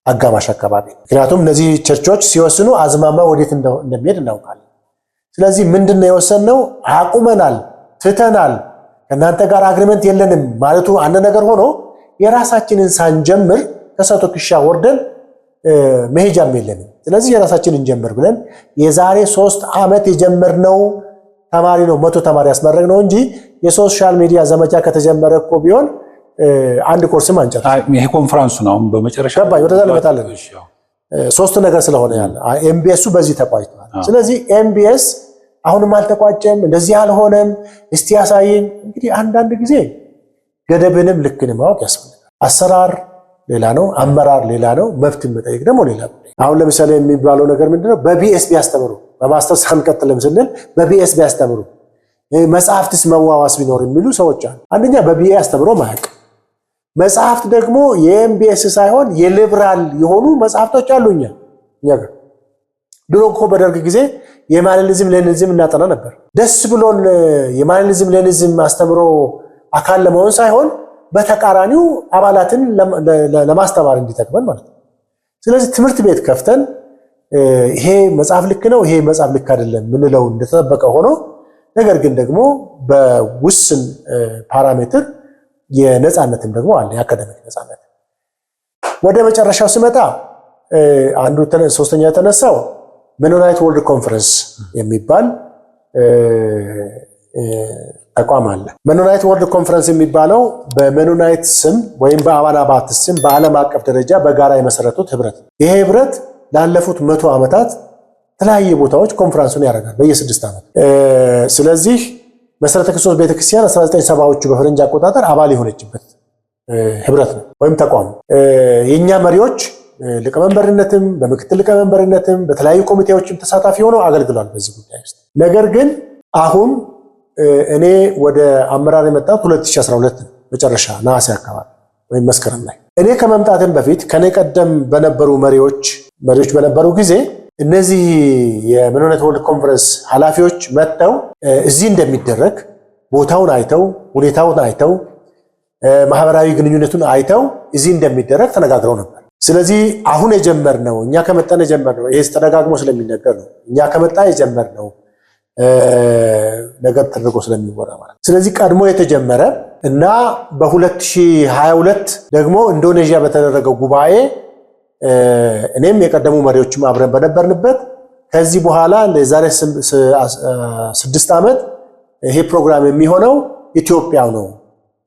አጋማሽ አካባቢ። ምክንያቱም እነዚህ ቸርቾች ሲወስኑ አዝማማ ወዴት እንደሚሄድ እናውቃለን። ስለዚህ ምንድነው የወሰንነው? አቁመናል፣ ትተናል፣ ከእናንተ ጋር አግሪመንት የለንም ማለቱ አንድ ነገር ሆኖ የራሳችንን ሳንጀምር ከሰው ትከሻ ወርደን መሄጃም የለንም። ስለዚህ የራሳችንን ጀምር ብለን የዛሬ 3 ዓመት የጀመርነው ተማሪ ነው 100 ተማሪ ያስመረቅነው እንጂ የሶሻል ሚዲያ ዘመቻ ከተጀመረ እኮ ቢሆን አንድ ኮርስም አንጨርስ። ይሄ ኮንፈረንሱ ነው በመጨረሻ ወደዛ ልመጣለን። 3 ነገር ስለሆነ ያለ ኤምቢኤሱ በዚህ ተቋጭቷል። ስለዚህ ኤምቢኤስ አሁንም አልተቋጨም፣ እንደዚህ አልሆነም፣ እስቲ ያሳየን። እንግዲህ አንዳንድ ጊዜ ገደብንም ልክንም ማወቅ ያስፈልጋል። አሰራር ሌላ ነው፣ አመራር ሌላ ነው፣ መብት መጠየቅ ደግሞ ሌላ ነው። አሁን ለምሳሌ የሚባለው ነገር ምንድነው? በቢኤስ ቢያስተምሩ በማስተርስ አንቀጥልም ስንል በቢኤስ ቢያስተምሩ መጽሐፍትስ መዋዋስ ቢኖር የሚሉ ሰዎች አሉ። አንደኛ በቢኤ አስተምሮ ማያውቅ መጽሐፍት ደግሞ የኤምቢኤስ ሳይሆን የሊበራል የሆኑ መጽሐፍቶች አሉ። እኛ ጋር ድሮ እኮ በደርግ ጊዜ የማርክሲዝም ሌኒኒዝም እናጠና ነበር። ደስ ብሎን የማርክሲዝም ሌኒኒዝም አስተምሮ አካል ለመሆን ሳይሆን በተቃራኒው አባላትን ለማስተማር እንዲጠቅመን ማለት ነው። ስለዚህ ትምህርት ቤት ከፍተን ይሄ መጽሐፍ ልክ ነው፣ ይሄ መጽሐፍ ልክ አይደለም ምንለው እንደተጠበቀ ሆኖ ነገር ግን ደግሞ በውስን ፓራሜትር የነፃነትም ደግሞ አለ፣ የአካዳሚክ ነፃነት። ወደ መጨረሻው ስመጣ አንዱ ሶስተኛ የተነሳው ሜኖናይት ወርልድ ኮንፈረንስ የሚባል ተቋም አለ። ሜኖናይት ወርልድ ኮንፈረንስ የሚባለው በሜኖናይት ስም ወይም በአማናባት ስም በዓለም አቀፍ ደረጃ በጋራ የመሰረቱት ህብረት። ይሄ ህብረት ላለፉት 100 ዓመታት የተለያየ ቦታዎች ኮንፈረንሱን ያደርጋል በየ6 ዓመት። ስለዚህ መሰረተ ክርስቶስ ቤተክርስቲያን 1970ዎቹ በፈረንጅ አቆጣጠር አባል የሆነችበት ህብረት ነው ወይም ተቋም። የኛ መሪዎች ሊቀመንበርነትም በምክትል ሊቀመንበርነትም በተለያዩ ኮሚቴዎችም ተሳታፊ ሆነው አገልግሏል በዚህ ጉዳይ ውስጥ። ነገር ግን አሁን እኔ ወደ አመራር የመጣሁት 2012 መጨረሻ ነሐሴ አካባቢ ወይም መስከረም ላይ። እኔ ከመምጣትም በፊት ከኔ ቀደም በነበሩ መሪዎች በነበሩ ጊዜ እነዚህ የሜኖናይት ወርልድ ኮንፈረንስ ኃላፊዎች መጥተው እዚህ እንደሚደረግ ቦታውን አይተው ሁኔታውን አይተው ማህበራዊ ግንኙነቱን አይተው እዚህ እንደሚደረግ ተነጋግረው ነበር። ስለዚህ አሁን የጀመርነው እኛ ከመጣን የጀመርነው ይሄ ተደጋግሞ ስለሚነገር ነው። እኛ ከመጣ የጀመርነው ነገር ተደርጎ ስለሚወራ ማለት። ስለዚህ ቀድሞ የተጀመረ እና በ2022 ደግሞ ኢንዶኔዥያ በተደረገው ጉባኤ እኔም የቀደሙ መሪዎችም አብረን በነበርንበት ከዚህ በኋላ ለዛሬ 6 ዓመት ይሄ ፕሮግራም የሚሆነው ኢትዮጵያው ነው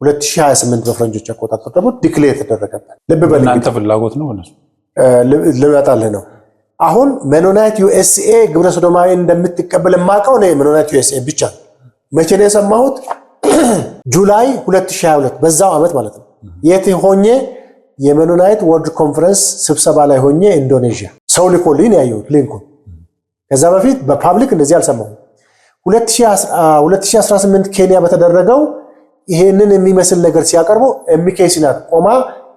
2028 በፈረንጆች አቆጣጠር ደግሞ ዲክሌር የተደረገበት። ልብ በል እናንተ ፍላጎት ነው እነሱ ልመጣልህ ነው። አሁን ሜኖናይት ዩኤስኤ ግብረ ሰዶማዊ እንደምትቀበል የማውቀው ነው ሜኖናይት ዩኤስኤ ብቻ። መቼ ነው የሰማሁት? ጁላይ 2022 በዛው ዓመት ማለት ነው። የት ሆኜ? የሜኖናይት ወርልድ ኮንፈረንስ ስብሰባ ላይ ሆኜ ኢንዶኔዥያ ሰው ልኮልኝ ያየሁት ሊንኩን። ከዛ በፊት በፓብሊክ እንደዚህ አልሰማሁም። 2018 ኬንያ በተደረገው ይሄንን የሚመስል ነገር ሲያቀርቡ ኤምኬሲናት ቆማ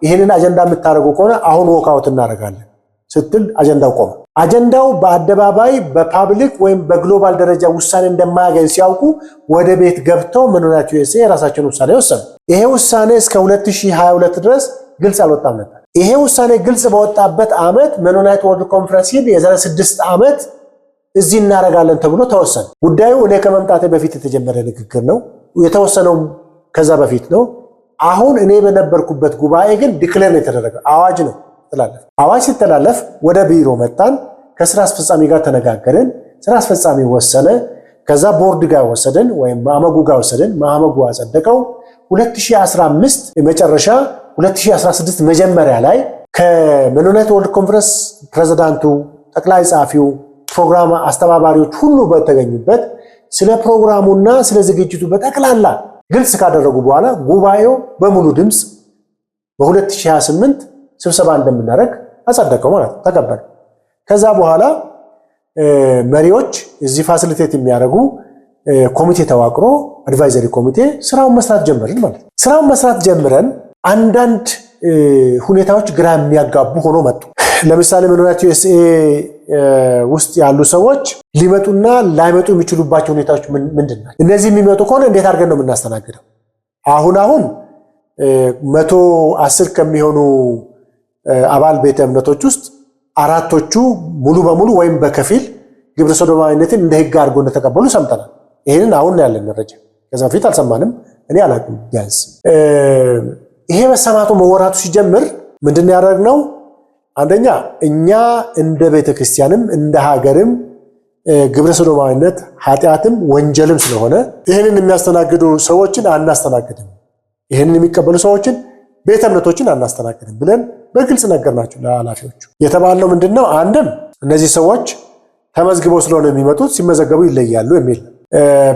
ይሄንን አጀንዳ የምታደርጉ ከሆነ አሁን ወካውት እናደርጋለን ስትል አጀንዳው ቆመ። አጀንዳው በአደባባይ በፓብሊክ ወይም በግሎባል ደረጃ ውሳኔ እንደማያገኝ ሲያውቁ ወደ ቤት ገብተው ሜኖናይት ዩኤስኤ የራሳቸውን ውሳኔ ወሰኑ። ይሄ ውሳኔ እስከ 2022 ድረስ ግልጽ አልወጣም ነበር። ይሄ ውሳኔ ግልጽ በወጣበት ዓመት ሜኖናይት ወርልድ ኮንፈረንስ የዛሬ 6 ዓመት እዚህ እናደርጋለን ተብሎ ተወሰነ። ጉዳዩ እኔ ከመምጣቴ በፊት የተጀመረ ንግግር ነው። የተወሰነው ከዛ በፊት ነው። አሁን እኔ በነበርኩበት ጉባኤ ግን ዲክሌር ነው የተደረገው። አዋጅ ነው ተላለፈ። አዋጅ ሲተላለፍ ወደ ቢሮ መጣን። ከስራ አስፈጻሚ ጋር ተነጋገርን። ስራ አስፈጻሚ ወሰነ። ከዛ ቦርድ ጋር ወሰደን ወይም ማዕመጉ ጋር ወሰደን። ማዕመጉ አጸደቀው። 2015 መጨረሻ 2016 መጀመሪያ ላይ ከሜኖናይት ወርልድ ኮንፈረንስ ፕሬዝዳንቱ፣ ጠቅላይ ጸሐፊው፣ ፕሮግራም አስተባባሪዎች ሁሉ በተገኙበት ስለ ፕሮግራሙና ስለ ዝግጅቱ በጠቅላላ ግልጽ ካደረጉ በኋላ ጉባኤው በሙሉ ድምፅ በ2028 ስብሰባ እንደምናደርግ አጸደቀው ማለት ተቀበለ። ከዛ በኋላ መሪዎች እዚህ ፋሲሊቴት የሚያደርጉ ኮሚቴ ተዋቅሮ አድቫይዘሪ ኮሚቴ ስራውን መስራት ጀመርን ማለት ነው። ስራውን መስራት ጀምረን አንዳንድ ሁኔታዎች ግራ የሚያጋቡ ሆኖ መጡ። ለምሳሌ ሜኖናይት ዩኤስኤ ውስጥ ያሉ ሰዎች ሊመጡና ላይመጡ የሚችሉባቸው ሁኔታዎች ምንድን ናቸው? እነዚህ የሚመጡ ከሆነ እንዴት አድርገን ነው የምናስተናግደው? አሁን 110 ከሚሆኑ አባል ቤተ እምነቶች ውስጥ 4ቶቹ ሙሉ በሙሉ ወይም በከፊል ግብረ ሰዶማዊነትን እንደ ሕግ አድርጎ እንደተቀበሉ ሰምተናል። ይሄንን አሁን ነው ያለን መረጃ። ከዛ በፊት አልሰማንም። እኔ አላውቅም። ቢያንስ ይሄ መሰማቱ መወራቱ ሲጀምር ምንድን ያደረግነው? አንደኛ እኛ እንደ ቤተክርስቲያንም እንደ ሀገርም ግብረ ሰዶማዊነት ኃጢአትም ወንጀልም ስለሆነ ይሄንን የሚያስተናግዱ ሰዎችን አናስተናግድም፣ ይሄንን የሚቀበሉ ሰዎችን ቤተ እምነቶችን አናስተናግድም ብለን በግልጽ ነገርናቸው ለኃላፊዎቹ። የተባለው ምንድነው? አንድም እነዚህ ሰዎች ተመዝግበው ስለሆነ የሚመጡት ሲመዘገቡ ይለያሉ የሚል።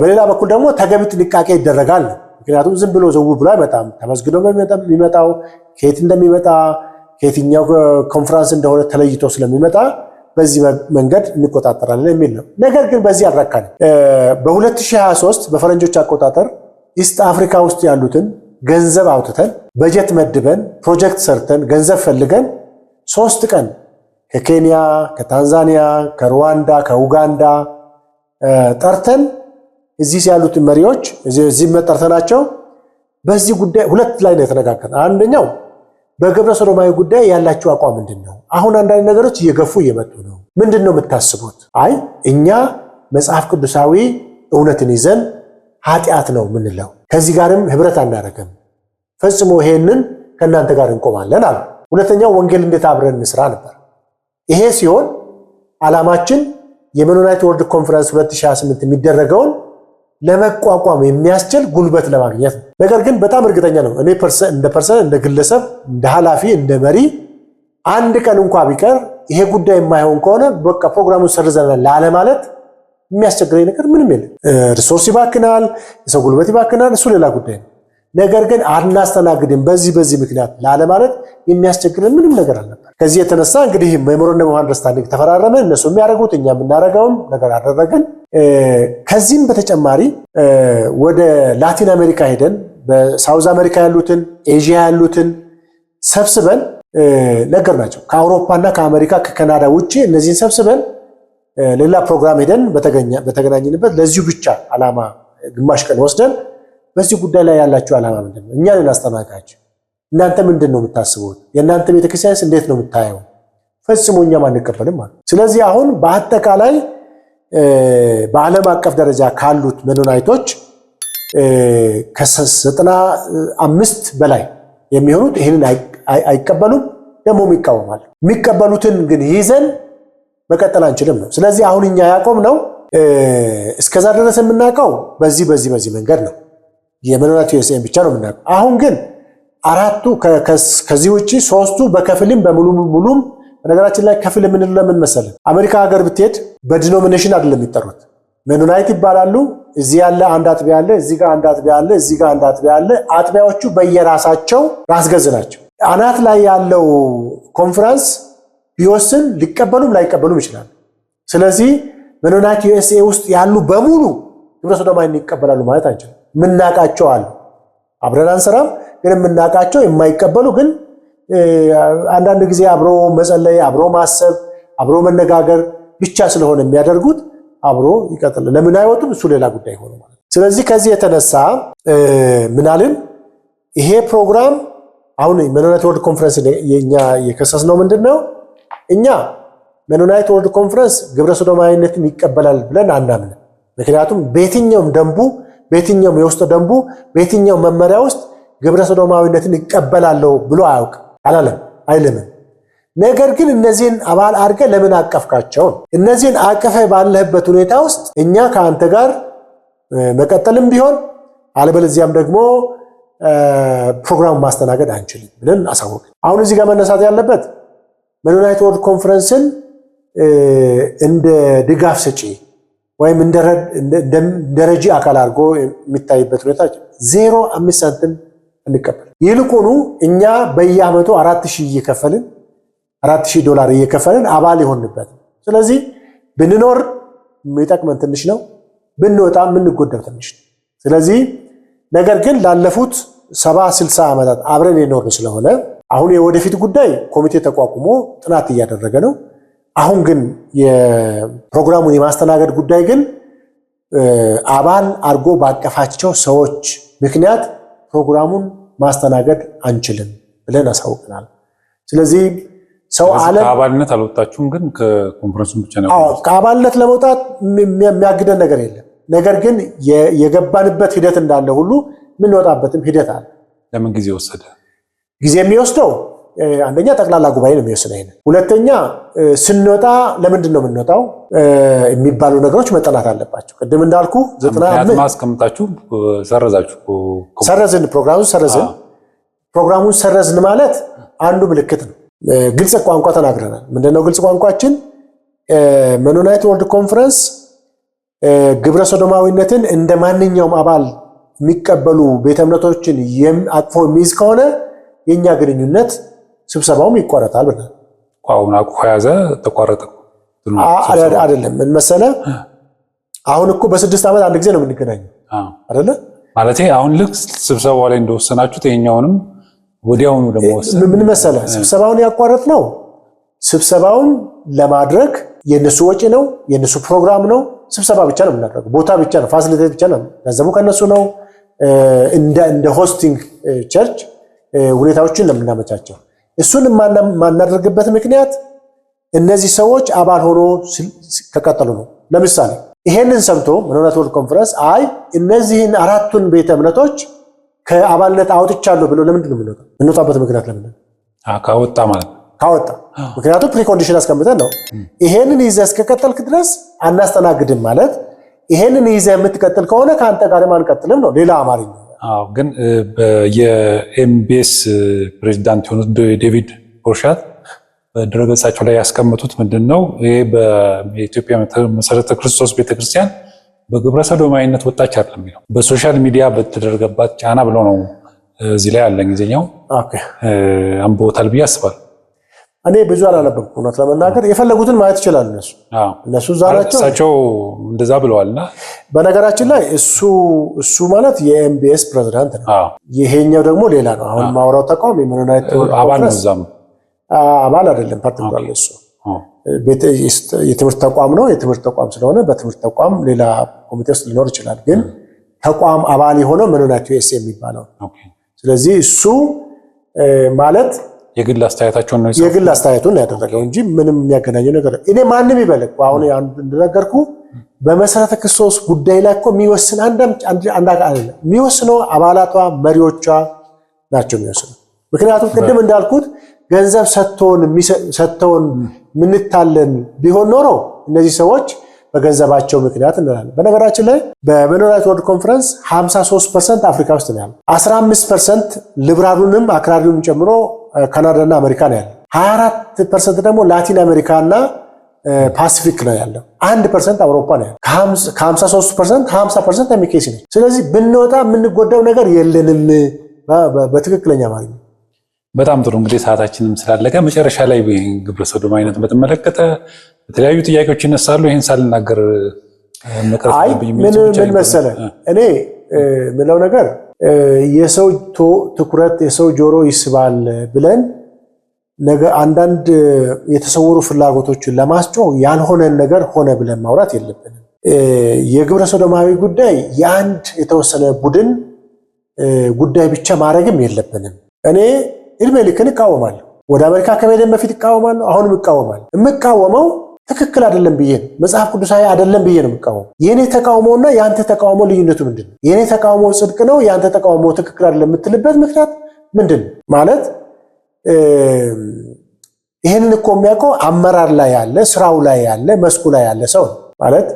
በሌላ በኩል ደግሞ ተገቢ ጥንቃቄ ይደረጋል። ምክንያቱም ዝም ብሎ ዘው ብሎ አይመጣም። ተመዝግቦ የሚመጣው ከየት እንደሚመጣ ከየትኛው ኮንፈረንስ እንደሆነ ተለይቶ ስለሚመጣ በዚህ መንገድ እንቆጣጠራለን የሚል ነው። ነገር ግን በዚህ አልረካንም። በ2023 በፈረንጆች አቆጣጠር ኢስት አፍሪካ ውስጥ ያሉትን ገንዘብ አውጥተን በጀት መድበን ፕሮጀክት ሰርተን ገንዘብ ፈልገን 3 ቀን ከኬንያ፣ ከታንዛኒያ፣ ከሩዋንዳ፣ ከኡጋንዳ ጠርተን እዚህ ያሉትን መሪዎች እዚህ መጠርተናቸው በዚህ ጉዳይ 2 ላይ ነው የተነጋገርነው። አንደኛው በግብረ ሰዶማዊ ጉዳይ ያላችሁ አቋም ምንድነው? አሁን አንዳንድ ነገሮች እየገፉ እየመጡ ነው። ምንድነው የምታስቡት? አይ እኛ መጽሐፍ ቅዱሳዊ እውነትን ይዘን ኃጢአት ነው ምንለው፣ ከዚህ ጋርም ህብረት አናደርግም፣ ፈጽሞ ይሄንን ከእናንተ ጋር እንቆማለን አሉ። ሁለተኛው ወንጌል እንዴት አብረን እንስራ ነበር። ይሄ ሲሆን ዓላማችን የመኖናይት ወርልድ ኮንፈረንስ 2028 የሚደረገውን ለመቋቋም የሚያስችል ጉልበት ለማግኘት ነው። ነገር ግን በጣም እርግጠኛ ነው እኔ እንደ ፐርሰን እንደ ግለሰብ እንደ ኃላፊ እንደ መሪ አንድ ቀን እንኳን ቢቀር ይሄ ጉዳይ የማይሆን ከሆነ በቃ ፕሮግራሙን ሰርዘናል ላለ ማለት የሚያስቸግረኝ ነገር ምንም የለም። ሪሶርስ ይባክናል፣ የሰው ጉልበት ይባክናል፣ እሱ ሌላ ጉዳይ ነው። ነገር ግን አናስተናግድም በዚህ ምክንያት ላለ ማለት የሚያስቸግረን ምንም ነገር አልነበር። ከዚህ የተነሳ እንግዲህ ሜሞራንደም ኦፍ አንደርስታንዲንግ ተፈራረመን። እነሱ የሚያደርጉት እኛ የምናደርገውን ነገር አደረግን። ከዚህም በተጨማሪ ወደ ላቲን አሜሪካ ሄደን በሳውዝ አሜሪካ ያሉትን ኤዥያ ያሉትን ሰብስበን ነገር ናቸው። ከአውሮፓና ከአሜሪካ ከካናዳ ውጪ እነዚህን ሰብስበን ሌላ ፕሮግራም ሄደን በተገናኘንበት ለዚሁ ብቻ ዓላማ ግማሽ ቀን ወስደን በዚህ ጉዳይ ላይ ያላችሁ ዓላማ ምንድነው? እኛ ነን አስተናጋጅ። እናንተ ምንድነው የምታስቡት? የእናንተ ቤተክርስቲያንስ እንዴት ነው የምታየው? ፈጽሞ እኛም አንቀበልም ማለት። ስለዚህ አሁን በአጠቃላይ በዓለም አቀፍ ደረጃ ካሉት መኖናይቶች ከ95 በላይ የሚሆኑት ይህንን አይቀበሉም፣ ደግሞም ይቃወማሉ። የሚቀበሉትን ግን ይዘን መቀጠል አንችልም ነው። ስለዚህ አሁን እኛ ያቆምነው እስከዛ ድረስ የምናውቀው በዚህ መንገድ ነው። የመኖናይት ዩኤስኤን ብቻ ነው የምናውቀው። አሁን ግን 4ቱ ከዚህ ውጪ 3ቱ በከፊልም በሙሉም በነገራችን ላይ ከፊል የምንለው ለምን መሰለህ? አሜሪካ ሀገር ብትሄድ በዲኖሚኔሽን አይደለም የሚጠሩት፣ መኖናይት ይባላሉ። እዚህ ያለ አንድ አጥቢያ አለ፣ እዚህ ጋር አንድ አጥቢያ አለ፣ እዚህ ጋር አንድ አጥቢያ አለ። አጥቢያዎቹ በየራሳቸው ራስ ገዝ ናቸው። አናት ላይ ያለው ኮንፈረንስ ቢወስን ሊቀበሉም ላይቀበሉም ይችላል። ስለዚህ መኖናይት ዩኤስኤ ውስጥ ያሉ በሙሉ ግብረ ሰዶማዊን ይቀበላሉ ማለት አንችልም። የምናውቃቸው አሉ፣ አብረን አንሰራም፣ ግን የምናውቃቸው የማይቀበሉ ግን አንዳንድ ጊዜ አብሮ መጸለይ፣ አብሮ ማሰብ፣ አብሮ መነጋገር ብቻ ስለሆነ የሚያደርጉት አብሮ ይቀጥላል። ለምን አይወጡም? እሱ ሌላ ጉዳይ ሆኖ ማለት። ስለዚህ ከዚህ የተነሳ ምናልን ይሄ ፕሮግራም አሁን መኖናይት ወርልድ ኮንፈረንስ የኛ የከሰስነው ምንድነው? እኛ መኖናይት ወርልድ ኮንፈረንስ ግብረ ሰዶማዊነትን ይቀበላል ብለን አናምንም። ምክንያቱም በየትኛውም ደንቡ፣ በየትኛውም የውስጥ ደንቡ፣ በየትኛው መመሪያ ውስጥ ግብረ ሰዶማዊነትን ይቀበላለሁ ብሎ አያውቅም፣ አላለም፣ አይልምም። ነገር ግን እነዚህን አባል አድርገህ ለምን አቀፍካቸው? እነዚህን አቀፈ ባለህበት ሁኔታ ውስጥ እኛ ከአንተ ጋር መቀጠልም ቢሆን አለበለዚያም ደግሞ ፕሮግራም ማስተናገድ አንችልም ብለን አሳወቅን። አሁን እዚህ ጋር መነሳት ያለበት መኖናይት ወርልድ ኮንፈረንስን እንደ ድጋፍ ሰጪ ወይም እንደ ረጂ አካል አድርጎ የሚታይበት ሁኔታ 0.5 ሳንቲም እንቀበል። ይልቁኑ እኛ በየዓመቱ 4000 እየከፈልን $4000 እየከፈልን አባል ይሆንበት። ስለዚህ ብንኖር የሚጠቅመን ትንሽ ነው፣ ብንወጣ የምንጎዳው ትንሽ ነው። ስለዚህ ነገር ግን ላለፉት 70-60 ዓመታት አብረን የኖርን ስለሆነ አሁን የወደፊት ጉዳይ ኮሚቴ ተቋቁሞ ጥናት እያደረገ ነው። አሁን ግን የፕሮግራሙን የማስተናገድ ጉዳይ ግን አባል አድርጎ ባቀፋቸው ሰዎች ምክንያት ፕሮግራሙን ማስተናገድ አንችልም ብለን አሳውቀናል። ስለዚህ ሰው ከአባልነት አልወጣችሁም፣ ግን ከኮንፈረንሱ ብቻ ነው። ከአባልነት ለመውጣት የሚያግደን ነገር የለም። ነገር ግን የገባንበት ሂደት እንዳለ ሁሉ የምንወጣበትም ሂደት አለ። ለምን ጊዜ ወሰደ? ጊዜ የሚወስደው አንደኛ ጠቅላላ ጉባኤ ነው የሚወስነው። ሁለተኛ ስንወጣ ለምንድን ነው የምንወጣው የሚባሉ ነገሮች መጠናት አለባቸው። ቅድም እንዳልኩ 95 ማስቀምጣችሁ ሰረዝን፣ ፕሮግራሙን ሰረዝን ማለት አንዱ ምልክት ነው። ግልጽ ቋንቋ ተናግረናል። ምንድነው ግልጽ ቋንቋችን? መኖናይት ወርልድ ኮንፈረንስ ግብረ ሰዶማዊነትን እንደ ማንኛውም አባል የሚቀበሉ ቤተ እምነቶችን አቅፎ የሚይዝ ከሆነ የኛ ግንኙነት ስብሰባውም ይቋረጣል ብለን አሁን አቅፎ ያዘ ተቋረጠ አይደለም። ምን መሰለህ አሁን እኮ በ6 ዓመት አንድ ጊዜ ነው የምንገናኘው አይደለ? ማለት አሁን ልክ ስብሰባው ላይ እንደወሰናችሁት የኛውንም ወዲያውኑ ደግሞ ወሰነ። ምን መሰለህ ስብሰባውን ያቋረጥ ነው ስብሰባውን ለማድረግ የነሱ ወጪ ነው የነሱ ፕሮግራም ነው። ስብሰባ ብቻ ነው የምናደርገው፣ ቦታ ብቻ ነው፣ ፋሲሊቴት ብቻ ነው፣ ገንዘቡ ከነሱ ነው። እንደ ሆስቲንግ ቸርች ሁኔታዎችን ነው የምናመቻቸው። እሱን የማናደርግበት ምክንያት እነዚህ ሰዎች አባል ሆኖ ከቀጠሉ ነው። ለምሳሌ ይሄንን ሰምቶ መኖናይት ወርልድ ኮንፈረንስ አይ እነዚህን 4ቱን ቤተ እምነቶች ከአባልነት አውጥቻለሁ ብሎ ለምንድን ነው የምንወጣበት ምክንያት ለምንድን ነው? ካወጣ ማለት ነው ካወጣ ምክንያቱም ፕሪኮንዲሽን አስቀምጠን ነው። ይሄንን ይዘህ እስከቀጠልክ ድረስ አናስተናግድም ማለት ይሄንን ይዘህ የምትቀጥል ከሆነ ከአንተ ጋር አንቀጥልም ነው ሌላ አማርኛ። ግን የኤምቢኤስ ፕሬዚዳንት የሆኑት ዴቪድ ፖርሻት በድረገጻቸው ላይ ያስቀመጡት ምንድነው ይሄ በኢትዮጵያ መሰረተ ክርስቶስ ቤተክርስቲያን በግብረ ሰዶማዊነት ወጣች አይደለም የሚለው በሶሻል ሚዲያ በተደረገባት ጫና ብሎ ነው። እዚህ ላይ ያለ እንግሊዝኛው አንብቦታል ብዬ አስባለሁ። እኔ ብዙ አላነበብኩም እውነት ለመናገር የፈለጉትን ማየት ይችላሉ እነሱ ዛራቸው እሳቸው እንደዛ ብለዋልና በነገራችን ላይ እሱ ማለት የኤምቢኤስ ፕሬዝዳንት ነው። ይሄኛው ደግሞ ሌላ ነው። አሁን ማውራው ተቋም የመኖናይት አባል ነው እዛም አባል አይደለም። ፓርቲኩላር እሱ የትምህርት ተቋም ነው። የትምህርት ተቋም ስለሆነ በትምህርት ተቋም ሌላ ኮሚቴ ውስጥ ሊኖር ይችላል። ግን ተቋም አባል የሆነው መኖናይት ዩኤስ የሚባለው ስለዚህ እሱ ማለት የግል አስተያየታቸውን ነው የግል አስተያየቱን ያደረገው እንጂ ምንም የሚያገናኘው ነገር እኔ ማንም ይበልቅ አሁን እንደነገርኩ በመሰረተ ክርስቶስ ጉዳይ ላይ እኮ የሚወስን አንድ አካል የሚወስነው አባላቷ መሪዎቿ ናቸው የሚወስነው። ምክንያቱም ቅድም እንዳልኩት ገንዘብ ሰጥተውን ምንታለን ቢሆን ኖሮ እነዚህ ሰዎች በገንዘባቸው ምክንያት እንላለን። በነገራችን ላይ በመኖናይት ወርልድ ኮንፈረንስ 53% አፍሪካ ውስጥ ነው ያለው፣ 15% ሊብራሉንም አክራሪውንም ጨምሮ ካናዳና አሜሪካ ነው ያለው፣ 24% ደግሞ ላቲን አሜሪካና ፓሲፊክ ነው ያለው፣ 1% አውሮፓ ነው ያለው። ከ53% 50% የሚኬስ ነው። ስለዚህ ብንወጣ የምንጎዳው ነገር የለንም በትክክለኛ ማለት ነው። በጣም ጥሩ እንግዲህ ሰዓታችንም ስላለቀ መጨረሻ ላይ ግብረ ሰዶማዊነት በተመለከተ የተለያዩ ጥያቄዎች ይነሳሉ። ይሄን ሳልናገር ምን መሰለህ እኔ ምለው ነገር የሰው ትኩረት የሰው ጆሮ ይስባል ብለን ነገ አንዳንድ የተሰወሩ ፍላጎቶችን ለማስጮህ ያልሆነን ነገር ሆነ ብለን ማውራት የለብንም። የግብረ ሰዶማዊ ጉዳይ የአንድ የተወሰነ ቡድን ጉዳይ ብቻ ማድረግም የለብንም። እኔ እድሜ ልክን እቃወማለሁ። ወደ አሜሪካ ከመሄድ በፊት እቃወማለሁ። አሁንም እቃወማለሁ። የምቃወመው ትክክል አይደለም ብዬ ነው፣ መጽሐፍ ቅዱሳዊ አይደለም ብዬ ነው የምቃወመው። የኔ ተቃውሞና ያንተ ተቃውሞ ልዩነቱ ምንድነው? የኔ ተቃውሞ ጽድቅ ነው፣ ያንተ ተቃውሞ ትክክል አይደለም የምትልበት ምክንያት ምንድነው? ማለት ይሄንን እኮ የሚያውቀው አመራር ላይ ያለ፣ ስራው ላይ ያለ፣ መስኩ ላይ ያለ ሰው ማለት።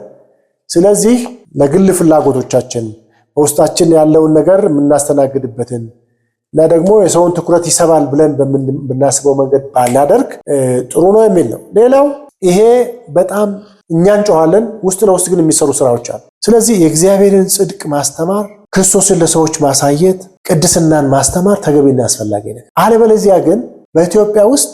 ስለዚህ ለግል ፍላጎቶቻችን በውስጣችን ያለውን ነገር የምናስተናግድበትን እና ደግሞ የሰውን ትኩረት ይሰባል ብለን በምናስበው መንገድ ባናደርግ ጥሩ ነው የሚል ነው። ሌላው ይሄ በጣም እኛን ጮሃለን፣ ውስጥ ለውስጥ ግን የሚሰሩ ስራዎች አሉ። ስለዚህ የእግዚአብሔርን ጽድቅ ማስተማር፣ ክርስቶስን ለሰዎች ማሳየት፣ ቅድስናን ማስተማር ተገቢና አስፈላጊ ነው። አለበለዚያ ግን በኢትዮጵያ ውስጥ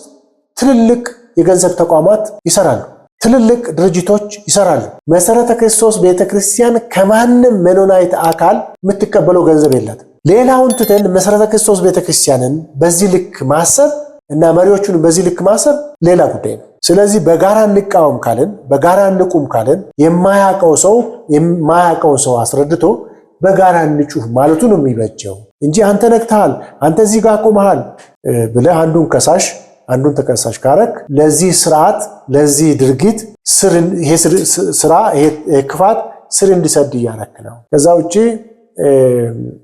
ትልልቅ የገንዘብ ተቋማት ይሰራሉ፣ ትልልቅ ድርጅቶች ይሰራሉ። መሰረተ ክርስቶስ ቤተክርስቲያን ከማንም መኖናይት አካል የምትቀበለው ገንዘብ የላትም። ሌላውን ትተን መሰረተ ክርስቶስ ቤተክርስቲያንን በዚህ ልክ ማሰብ እና መሪዎቹን በዚህ ልክ ማሰብ ሌላ ጉዳይ ነው። ስለዚህ በጋራ እንቃወም ካልን፣ በጋራ እንቁም ካልን የማያውቀው ሰው አስረድቶ በጋራ እንጩህ ማለቱ ነው የሚበጀው እንጂ አንተ ነክተሃል፣ አንተ እዚህ ጋር ቆመሃል ብለህ አንዱን ተከሳሽ ካረክ ለዚህ ስርዓት ለዚህ ድርጊት ይሄ ክፋት ስር እንዲሰድ እያረክ ነው። ከዛ ውጪ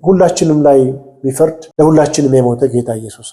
ሁላችንም ላይ ቢፈርድ ለሁላችንም የሞተ ጌታ ኢየሱስ